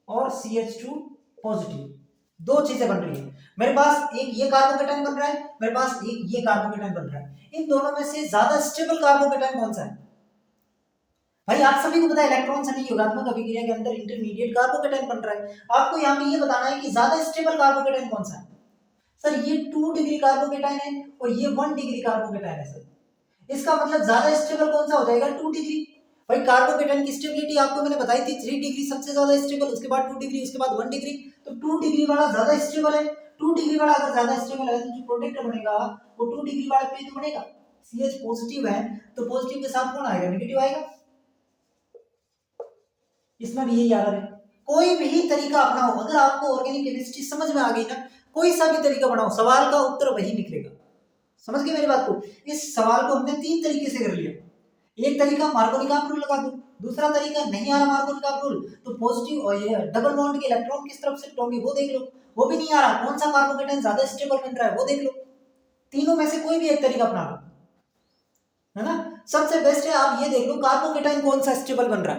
और CH2 पॉजिटिव, दो चीजें बन रही है मेरे पास, एक ये कार्बोकेटाइन बन रहा है, मेरे पास एक ये कार्बोकेटाइन बन रहा है, इन दोनों में से ज्यादा स्टेबल कार्बोकेटाइन कौन सा है? भाई आप सभी को पता है इलेक्ट्रॉन सनी योगात्मक अभिक्रिया के अंदर इंटरमीडिएट कार्बोकेटाइन बन रहा है, आपको यहाँ पे ये बताना है कि ज्यादा स्टेबल कार्बोकेटाइन कौन सा है। सर ये 2 डिग्री कार्बोकेटाइन है और ये 1 डिग्री कार्बोकेटाइन है सर, इसका मतलब ज्यादा स्टेबल कौन सा हो जाएगा 2 डिग्री। भाई कार्बोकेटाइन की स्टेबिलिटी आपको मैंने बताई थी 3 डिग्री सबसे ज्यादा स्टेबल, उसके बाद 2 डिग्री, उसके बाद 1 डिग्री, तो 2 डिग्री वाला ज्यादा स्टेबल है, 2 डिग्री वाला अगर ज्यादा स्टेबल है तो जो प्रोडक्ट बनेगा वो 2 डिग्री वाले पे तो बनेगा, CH पॉजिटिव है तो पॉजिटिव के साथ कौन आएगा नेगेटिव आएगा, इसमें भी यही आ रहा है। कोई भी तरीका अपनाओ, अगर आपको ऑर्गेनिक केमिस्ट्री समझ में आ गई ना, कोई सा भी तरीका बनाओ सवाल का उत्तर वही निकलेगा, समझ गए मेरी बात को? इस सवाल को हमने 3 तरीके से कर लिया, एक तरीका मार्कोनिकॉफ रूल लगा दो, दूसरा तरीका नहीं आ रहा मार्कोनिकॉफ रूल तो पॉजिटिव और ये डबल बॉन्ड के इलेक्ट्रॉन किस तरफ शिफ्ट होंगे वो देख लो, वो भी नहीं आ रहा कौन सा कार्बोकेटाइन ज्यादा स्टेबल बन रहा है वो देख लो, तीनों में से कोई भी एक तरीका अपना लो, है ना। सबसे बेस्ट है आप ये देख लो कार्बोकेटाइन कौन सा स्टेबल बन रहा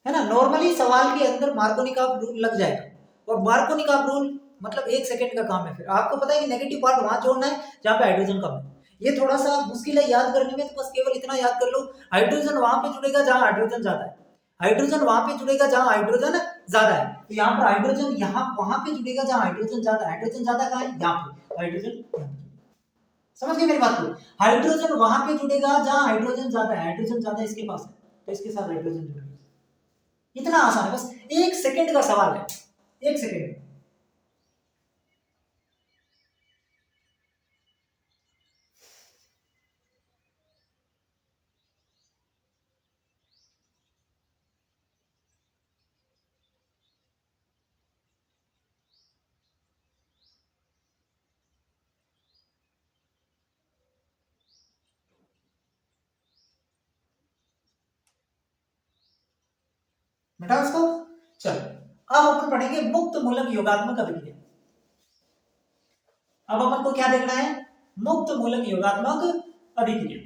है ना। नॉर्मली सवाल के अंदर मार्कोनिकॉफ रूल लग जाएगा, और मार्कोनिकॉफ रूल मतलब 1 सेकंड का काम है। फिर आपको पता है कि नेगेटिव पार्ट वहां जोड़ना है जहां पे हाइड्रोजन कम है। ये थोड़ा सा मुश्किल है याद करने में, तो बस केवल इतना याद कर लो, हाइड्रोजन वहां पे जुड़ेगा जहां हाइड्रोजन ज्यादा है, हाइड्रोजन वहां पे जुड़ेगा जहां हाइड्रोजन ज्यादा है। तो यहाँ पर हाइड्रोजन यहाँ वहां पे जुड़ेगा जहां हाइड्रोजन ज्यादा है। हाइड्रोजन ज्यादा कहाँ है? यहाँ पे। हाइड्रोजन, समझ गए मेरी बात को? हाइड्रोजन वहां पे जुड़ेगा जहां हाइड्रोजन ज्यादा है, हाइड्रोजन ज्यादा इसके पास है तो इसके साथ हाइड्रोजन जुड़ेगा। इतना आसान है, बस 1 सेकंड का सवाल है, 1 सेकंड। मिटाओ इसको। चलो अब अपन पढ़ेंगे मुक्त मूलक योगात्मक अभिक्रिया। अब अपन को क्या देखना है? मुक्त मूलक योगात्मक अभिक्रिया।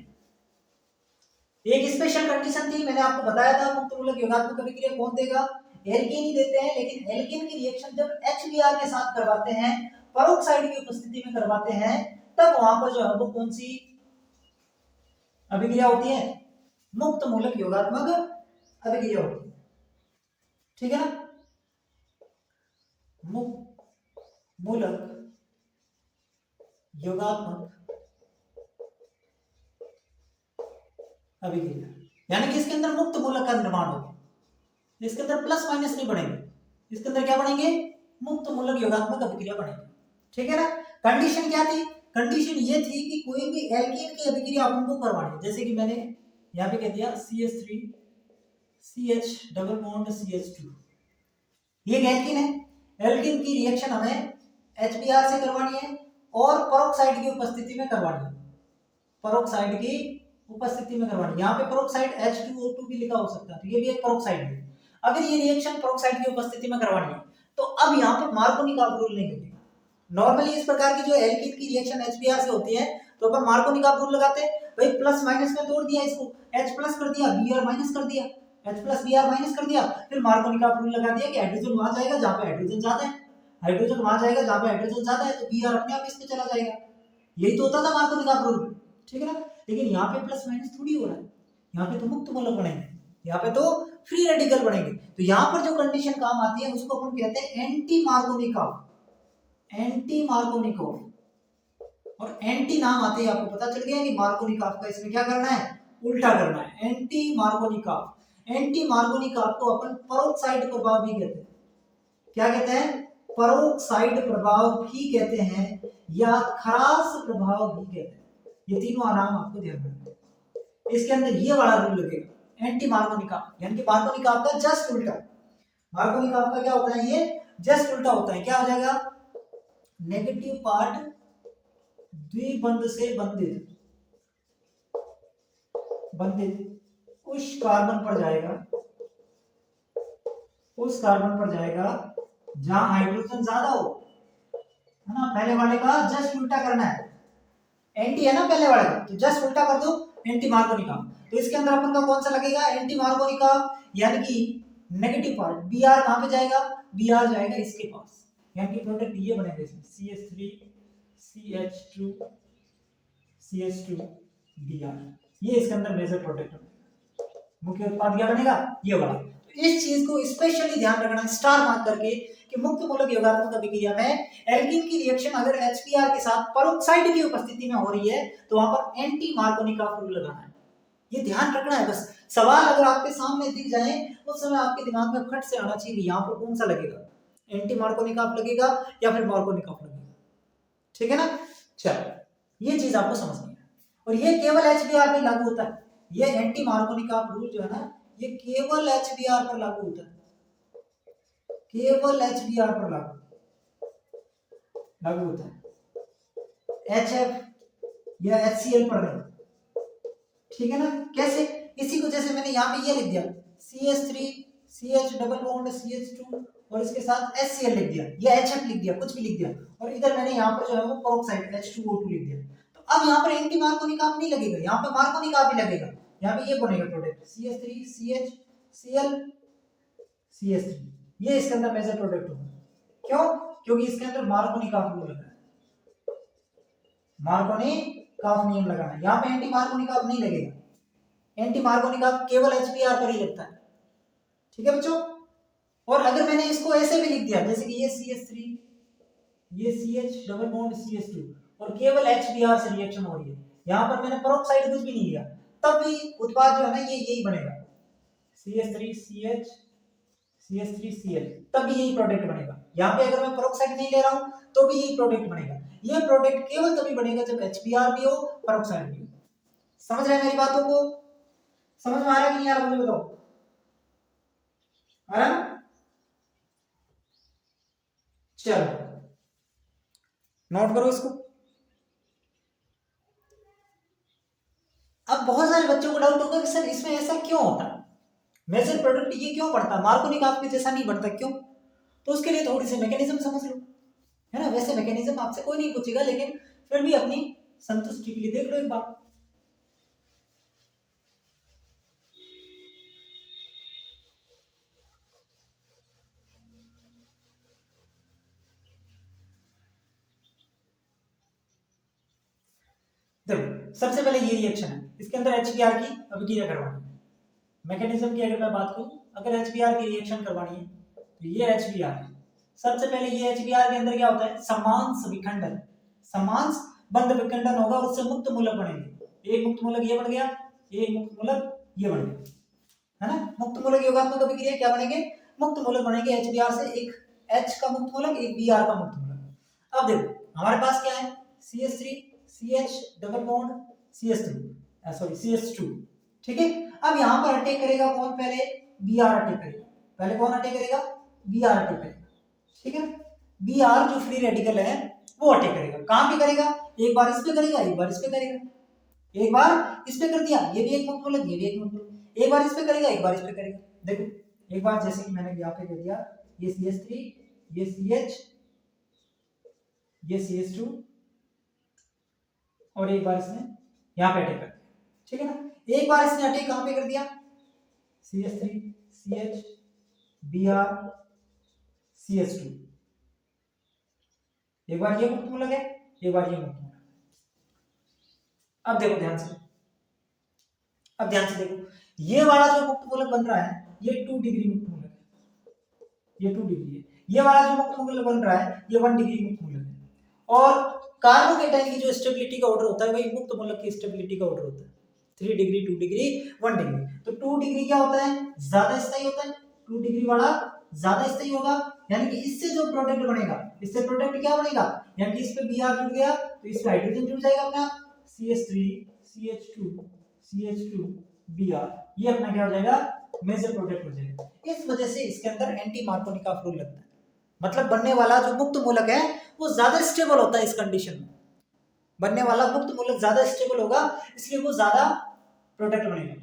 एक स्पेशल कंडीशन थी, मैंने आपको बताया था मुक्त मूलक योगात्मक अभिक्रिया कौन देगा? एल्केन ही देते हैं, लेकिन एल्केन की रिएक्शन जब HBr के साथ करवाते हैं, पेरोक्साइड की उपस्थिति में करवाते हैं, तब वहां पर जो है वो कौन सी अभिक्रिया होती है? मुक्त मूलक योगात्मक अभिक्रिया होती है। ठीक है ना? मुक्त मूलक योगात्मक अभिक्रिया, यानी कि इसके अंदर मुक्त मूलक का निर्माण होगा, इसके अंदर प्लस माइनस नहीं बनेंगे, इसके अंदर क्या बनेंगे? मुक्त मूलक योगात्मक अभिक्रिया बनेगी। ठीक है ना? कंडीशन क्या थी? कंडीशन ये थी कि कोई भी एल्कीन की अभिक्रिया अपन को करवानी, जैसे कि मैंने यहाँ पे कह दिया CH3 CH double bond CH2, ये एल्कीन है। एल्कीन की रिएक्शन हमें HBr से करवानी है और पेरोक्साइड की उपस्थिति में करवानी है, पेरोक्साइड की उपस्थिति में करवानी है। यहाँ पे पेरोक्साइड H2O2 भी लिखा हो सकता है, तो ये भी एक पेरोक्साइड है। अगर ये रिएक्शन पेरोक्साइड की उपस्थिति में करवानी है तो अब यहाँ पे मार्कोनिकॉफ रूल नहीं लगेगा। नॉर्मली इस प्रकार की जो एल्कीन की रिएक्शन HBr से होती है तो अपन मार्कोनिकॉफ रूल लगाते हैं, भाई प्लस माइनस में तोड़ दिया इसको, H प्लस कर दिया, Br माइनस कर दिया, H प्लस Br माइनस कर दिया, फिर मार्कोनिकॉफ रूल लगा दिया कि हाइड्रोजन वहां जाएगा जहां पे हाइड्रोजन ज्यादा है, हाइड्रोजन वहां जाएगा जहां पे हाइड्रोजन ज्यादा है, तो Br अपने आप इस पे चला जाएगा। यही तो होता था मार्कोनिकॉफ रूल। ठीक है ना? लेकिन यहाँ पे प्लस माइनस थोड़ी हो रहा है, यहाँ पे तो मुक्त मूलक बनेंगे, यहाँ पे तो फ्री रेडिकल बनेंगे। तो यहाँ पर जो कंडीशन काम आती है उसको अपन कहते हैं एंटी मार्कोनिकॉफ, एंटी मार्कोनिकॉफ। और एंटी नाम आते ही आपको पता चल गया कि मार्कोनिकॉफ का इसमें क्या करना है? उल्टा करना है, एंटी मार्कोनिकॉफ। एंटी मार्कोनिकॉफ को अपन परोक्साइड प्रभाव भी कहते हैं। क्या कहते हैं? परोक्साइड प्रभाव भी कहते हैं या खरास प्रभाव भी कहते हैं। ये तीनों नाम आपको ध्यान रखना है। इसके अंदर ये वाला रूल लगेगा, एंटी मार्कोनिकॉफ, यानी कि मार्कोनिकॉफ का जस्ट उल्टा। मार्कोनिकॉफ का क्या होता है? ये जस्ट उल्टा होता है। क्या हो जाएगा? नेगेटिव पार्ट द्विबंध से बंधित, बंधित उस कार्बन पर जाएगा, उस कार्बन पर जाएगा जहां हाइड्रोजन ज्यादा हो, है ना? पहले वाले का जस्ट उल्टा करना है, एंटी है ना पहले वाले का, तो जस्ट उल्टा कर दो, एंटी मार्कोनिकॉफ। तो इसके अंदर अपन का कौन सा लगेगा? एंटी मार्कोनिकॉफ, यानी कि नेगेटिव पार्ट Br कहां पे जाएगा? Br जाएगा इसके पास, यानी कि प्रोडक्ट ये बनेगा इसमें CH3 CH2 CH2 Br, ये इसके अंदर मेजर प्रोडक्ट बनेगा। मुख्य उत्पाद क्या बनेगा? ये वाला। तो इस चीज को स्पेशली ध्यान रखना, स्टार मार्क करके, कि मुक्त मूलक योगात्मक अभिक्रिया में एल्कीन की रिएक्शन अगर HBr के साथ पेरोक्साइड की उपस्थिति में हो रही है तो वहां पर एंटी मार्कोनिकॉफ रूल लगाना है। ये ध्यान रखना है। बस सवाल अगर आपके सामने दिख जाए उस समय आपके दिमाग में फट से आना चाहिए यहाँ पर कौन सा लगेगा, एंटी मार्कोनिकॉफ लगेगा या फिर मार्कोनिकॉफ लगेगा। ठीक है ना? चलो ये चीज आपको समझनी है, और ये केवल HBr पे लागू होता है। ये एंटी मार्कोनिकॉफ रूल जो है ना, ये केवल HBr पर लागू होता है, केवल HBr पर लागू होता है, HF या HCl पर नहीं। ठीक है ना? कैसे? इसी को जैसे मैंने यहाँ पे ये लिख दिया CH3 CH double bond CH2 और इसके साथ HCl लिख दिया, या HF लिख दिया, कुछ भी लिख दिया, और इधर मैंने यहाँ पर जो है वो पेरोक्साइड H2O2 लिख दिया। तो अब यहाँ पर एंटी मार्कोनी का नहीं लगेगा, यहाँ पे मार्कोनी का भी लगेगा। यहाँ पे ये बनेगा product CH3 CH Cl CH3, ये इसके अंदर मेजर प्रोडक्ट होगा। क्यों? क्योंकि इसके अंदर मार्कोनी का रूल लगा है, मार्कोनी का नियम लगाना है। यहाँ पे एंटी मार्कोनी का नहीं लगेगा, एंटी मार्कोनी का केवल HBr पर ही लगता है। ठीक है बच्चों। और अगर मैंने इसको ऐसे भी लिख दिया जैसे कि ये CH3 ये CH डबल बॉन्ड CH2 और केवल HBr से रिएक्शन हो रही है, यहाँ पर मैंने पेरोक्साइड कुछ भी नहीं लिया, तब भी उत्पाद जो है ना ये यही बनेगा CH3 CH CH3 Cl, तब भी यही प्रोडक्ट बनेगा। यहाँ पे अगर मैं पेरोक्साइड नहीं ले रहा हूँ तो भी यही प्रोडक्ट बनेगा। ये प्रोडक्ट केवल तभी बनेगा जब HBr भी हो पेरोक्साइड भी हो। समझ रहे हैं मेरी बातों को? समझ में आ रहा है कि नहीं आ रहा मुझे बताओ? आ रहा है? चलो नोट करो इसको। अब बहुत सारे बच्चों को डाउट होगा कि सर इसमें ऐसा क्यों होता है, मेजर प्रोडक्ट ये क्यों बढ़ता है, मार्कोनिक आपके जैसा नहीं बढ़ता, क्यों? तो उसके लिए थोड़ी सी मैकेनिज्म समझ लो, है ना। वैसे मैकेनिज्म आपसे कोई नहीं पूछेगा, लेकिन फिर भी अपनी संतुष्टि के लिए देख लो एक बार। देखो सबसे पहले ये रिएक्शन है, इसके अंदर HBr की अभिक्रिया करवानी है। मैकेनिज्म की अगर मैं बात करूं, अगर HBr की रिएक्शन करवानी है तो ये HBr है। सबसे पहले ये HBr के अंदर क्या होता है, समांश विखंडन, समांश बंध विखंडन होगा और उससे मुक्त मूलक बनेंगे। एक मुक्त मूलक ये बन गया, एक मुक्त मूलक ये बन गया, है ना। मुक्त मूलक योगात्मक अभिक्रिया क्या बनेंगे, मुक्त मूलक बनेंगे HBr से, एक H का मुक्त मूलक एक Br का मुक्त मूलक। अब देखो हमारे पास क्या है, CH3 CH double bond CH3 sorry CH2, ठीक है। अब यहाँ पर अटैक करेगा कौन, पहले Br अटैक करेगा, पहले कौन अटैक करेगा, Br अटैक करेगा, ठीक है। Br जो फ्री रेडिकल है वो अटैक करेगा, कहाँ पे करेगा, एक बार इस पे करेगा, एक बार इस पे करेगा, एक बार इस पे कर दिया, ये भी एक मुक्त मूलक, ये भी एक मुक्त मूलक, एक बार इस पे करेगा, एक बार इस पे करेगा। देखो एक बार जैसे कि मैंने यहाँ पे कर दिया, ये CH3 ये CH ये CH2 और एक बार इसने यहाँ पे अटैक कर दिया, ठीक है ना। एक बार इसने अटैक कहाँ पे कर दिया, CH3 CH Br CH2, एक बार ये मुक्त मूलक है, एक बार ये मुक्त मूलक। अब देखो ध्यान से, अब ध्यान से देखो, ये वाला जो मुक्त मूलक बन रहा है ये 2 डिग्री मुक्त मूलक है, ये 2 डिग्री है। ये वाला जो मुक्त मूलक बन रहा है ये 1 डिग्री मुक्त मूलक है। और कार्बोकेटाइन की जो स्टेबिलिटी का ऑर्डर होता है वही मुक्त मूलक की स्टेबिलिटी का ऑर्डर होता है, 3 डिग्री 2 डिग्री 1 डिग्री। तो 2 डिग्री क्या होता है, ज्यादा स्थायी होता है, 2 डिग्री वाला ज्यादा स्थायी होगा, यानी कि इससे जो प्रोडक्ट बनेगा, इससे प्रोडक्ट क्या बनेगा, यानी कि इस पे Br जुड़ गया तो इस पे हाइड्रोजन जुड़ जाएगा अपना CH3 CH2 CH2 Br, ये अपना क्या हो जाएगा, मेजर प्रोडक्ट हो जाएगा। इस वजह से इसके अंदर एंटी मार्कोनी का रूल लगता है, मतलब बनने वाला जो मुक्त मूलक है वो ज्यादा स्टेबल होता है। इस कंडीशन में बनने वाला मुक्त मूलक ज्यादा स्टेबल होगा, इसलिए वो ज्यादा प्रोडक्ट बनेगा।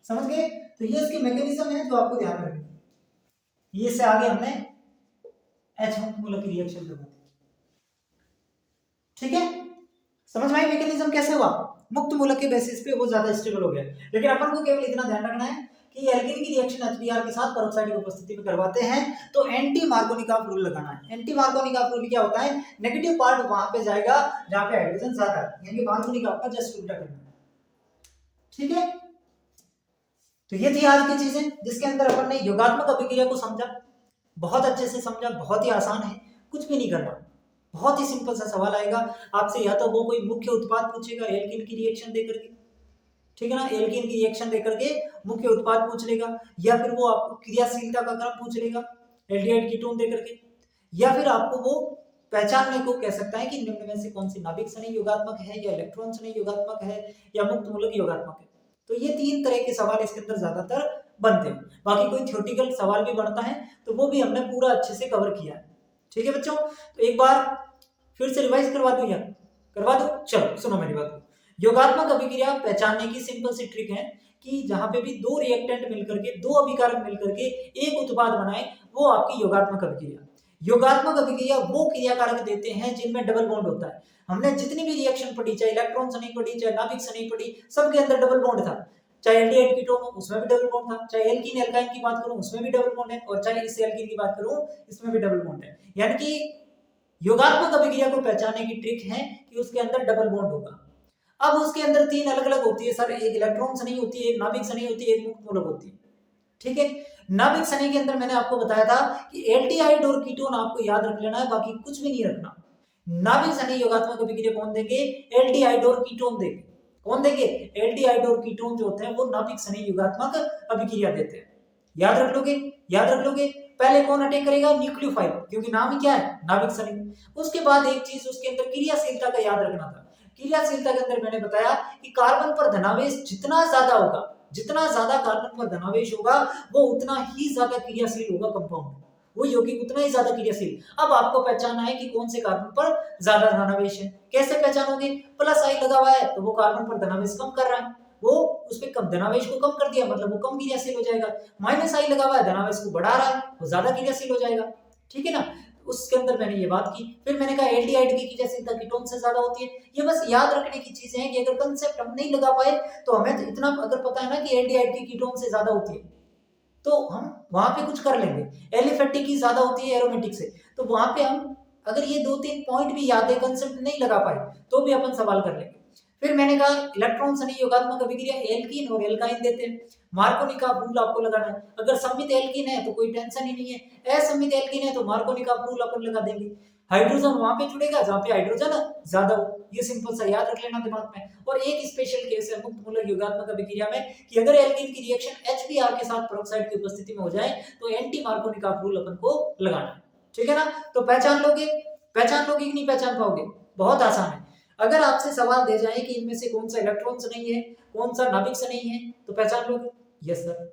समझ गए? तो ये इसकी मैकेनिज्म है जो आपको ध्यान रखना है। ये से आगे हमने H मुक्त मूलक की रिएक्शन करवा दी, ठीक है। समझ में आई मैकेनिज्म कैसे हुआ, मुक्त मूलक के बेसिस पे वो ज्यादा स्टेबल हो गया। लेकिन अपन को केवल इतना ध्यान रखना है कि एल्केन की रिएक्शन HBr के साथ पेरोक्साइड की उपस्थिति में करवाते हैं तो एंटी मार्कोनी ऑफ रूल लगाना है। एंटी मार्कोनी ऑफ रूल क्या होता है, नेगेटिव पार्ट वहां पे जाएगा जहां पे हाइड्रोजन ज्यादा है, यानी कि मार्कोनी का जस्ट उल्टा करना है, ठीक है। तो ये थी आज की चीजें जिसके अंदर अपन ने योगात्मक अभिक्रिया को समझा, बहुत अच्छे से समझा, बहुत ही आसान है, कुछ भी नहीं करना, बहुत ही सिंपल सा सवाल आएगा आपसे, या तो वो कोई मुख्य उत्पाद पूछेगा एल्केन की रिएक्शन देकर के, ठीक है ना, एल्केन की रिएक्शन देकर के मुख्य उत्पाद पूछ लेगा, या फिर वो आपको क्रियाशीलता का क्रम पूछ लेगा एल्डिहाइड कीटोन देकर के, या फिर आपको वो पहचानने को कह सकता है कि निम्न में से कौन सी नाभिक सनी योगात्मक है, या इलेक्ट्रॉन सनी योगात्मक है, या मुक्त मूलक योगात्मक है। तो ये 3 तरह के सवाल इसके अंदर ज्यादातर बनते हैं। बाकी कोई थ्योरेटिकल सवाल भी बनता है तो वो भी हमने पूरा अच्छे से कवर किया है, ठीक है बच्चों। तो एक बार फिर से रिवाइज करवा दूं, या करवा दो, चलो सुनो मेरी बात। योगात्मक अभिक्रिया पहचानने की सिंपल सी ट्रिक है कि जहां पे भी 2 रिएक्टेंट मिलकर के, 2 अभिकारक मिलकर के एक उत्पाद बनाए, वो आपकी योगात्मक अभिक्रिया। योगात्मक अभिक्रिया वो क्रिया कारक देते हैं जिनमें डबल बॉन्ड होता है। हमने जितनी भी रिएक्शन पढ़ी, चाहे इलेक्ट्रॉन से नहीं पढ़ी, चाहे नाभिक से नहीं पढ़ी, सबके अंदर डबल बॉन्ड था। चाहे एल्डिहाइड कीटोन हो उसमें भी डबल बॉन्ड था, चाहे एल्कीन एल्काइन की बात करूं उसमें भी डबल बॉन्ड है, और चाहे इस एल्कीन की बात करूं इसमें भी डबल बॉन्ड है। यानी कि योगात्मक अभिक्रिया को पहचानने की ट्रिक है कि उसके अंदर डबल बॉन्ड होगा। अब उसके अंदर तीन अलग अलग होती है सर, एक इलेक्ट्रॉन से नहीं होती है, एक नाभिक से नहीं होती है, एक मुक्त मूलक होती है। ठीक है, नाभिक सनी के अंदर मैंने आपको बताया था कि एल्डिहाइड और कीटोन आपको याद रख लेना है, बाकी कुछ भी नहीं रखना। नाभिक सनी योगात्मक अभिक्रिया कौन देंगे? एल्डिहाइड और कीटोन देंगे। कौन देंगे? एल्डिहाइड और कीटोन जो होते हैं वो नाभिक सनी योगात्मक अभिक्रिया देते हैं। याद रख लोगे, याद रख लोगे। पहले कौन अटैक करेगा? न्यूक्लियोफाइल, क्योंकि नाम ही क्या है? नाभिक सनी। उसके बाद एक चीज उसके अंदर क्रियाशीलता का याद रखना था। क्रियाशीलता के अंदर मैंने बताया कि कार्बन पर धनावेश जितना ज्यादा होगा, जितना ज्यादा कार्बन पर धनावेश होगा वो उतना ही ज्यादा क्रियाशील होगा कंपाउंड, वो यौगिक उतना ही ज्यादा क्रियाशील। अब आपको पहचानना है कि कौन से कार्बन पर ज्यादा धनावेश है। कैसे पहचानोगे? प्लस आई लगा हुआ है तो वो कार्बन पर धनावेश कम कर रहा है, वो उस पे कम धनावेश को कम कर दिया, मतलब वो कम क्रियाशील हो जाएगा। माइनस आई लगा हुआ है, धनावेश को बढ़ा रहा है, वो ज्यादा क्रियाशील हो जाएगा। ठीक है ना, उसके अंदर मैंने ये बात की। फिर मैंने कहा एल्डिहाइड की क्रियाशीलता कीटोन से ज्यादा होती है। ये बस याद रखने की चीजें हैं कि अगर कंसेप्ट हम नहीं लगा पाए तो हमें तो इतना अगर पता है ना कि एल्डिहाइड की कीटोन से ज्यादा होती है तो हम वहां पे कुछ कर लेंगे। एलिफेटिक की ज्यादा होती है एरोमेटिक से, तो वहां पे हम अगर ये दो तीन पॉइंट भी याद है, कंसेप्ट नहीं लगा पाए तो भी अपन सवाल कर लेंगे। फिर मैंने कहा इलेक्ट्रॉन सनी योगात्मक अभिक्रिया एल्कीन और एल्काइन देते हैं। मार्कोनी का रूल आपको लगाना है। अगर सम्मित एल्कीन है तो कोई टेंशन ही नहीं है, असम्मित एल्कीन है तो मार्कोनी का रूल अपन लगा देंगे। हाइड्रोजन वहां पे जुड़ेगा जहां पे हाइड्रोजन ज्यादा हो, ये सिंपल सा याद रख लेना दिमाग में। और एक स्पेशल केस है मुक्त मूलक योगात्मक अभिक्रिया में कि अगर एल्कीन की रिएक्शन HBr के साथ पेरोक्साइड की उपस्थिति में हो जाए तो एंटी मार्कोनी का रूल अपन को लगाना है। ठीक है ना, तो पहचान लोगे, पहचान लोगे कि नहीं पहचान पाओगे? बहुत आसान है। अगर आपसे सवाल दे जाए कि इनमें से कौन सा इलेक्ट्रॉन से नहीं है, कौन सा नाभिक से नहीं है, तो पहचान लोगे? Yes sir.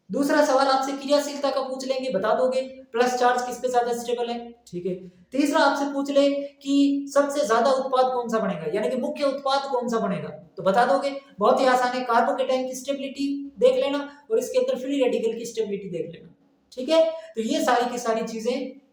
दूसरा सवाल आपसे क्रियाशीलता का पूछ लेंगे, बता दोगे प्लस चार्ज किस पे ज्यादा स्टेबल है। ठीक है, तीसरा आपसे पूछ ले कि सबसे ज्यादा उत्पाद कौन सा बनेगा, यानी कि मुख्य उत्पाद कौन सा बनेगा, तो बता दोगे। बहुत ही आसान है, कार्बोकेटाइन की स्टेबिलिटी देख लेना और इसके अंदर फ्री रेडिकल की स्टेबिलिटी देख लेना। ठीक है, तो ये सारी की सारी चीजें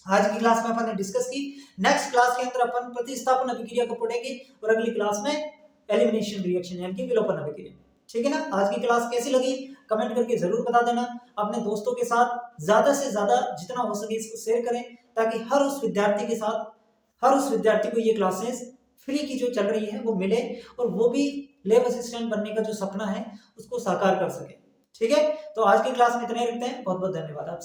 आज की क्लास में अपन ने डिस्कस की। नेक्स्ट क्लास के अंदर अपन प्रतिस्थापन अभिक्रिया को पढ़ेंगे और अगली क्लास में एलिमिनेशन रिएक्शन यानी कि विलोपन अभिक्रिया। ठीक है ना, आज की क्लास कैसी लगी कमेंट करके जरूर बता देना। अपने दोस्तों के साथ ज्यादा से ज्यादा जितना हो सके इसको शेयर करें ताकि हर उस विद्यार्थी के साथ, हर उस विद्यार्थी को ये क्लासेस फ्री की जो चल रही है वो मिले और वो भी लैब असिस्टेंट बनने का जो सपना है उसको साकार कर सके। ठीक है, तो आज की क्लास में इतना ही रखते हैं। बहुत बहुत धन्यवाद आपसे।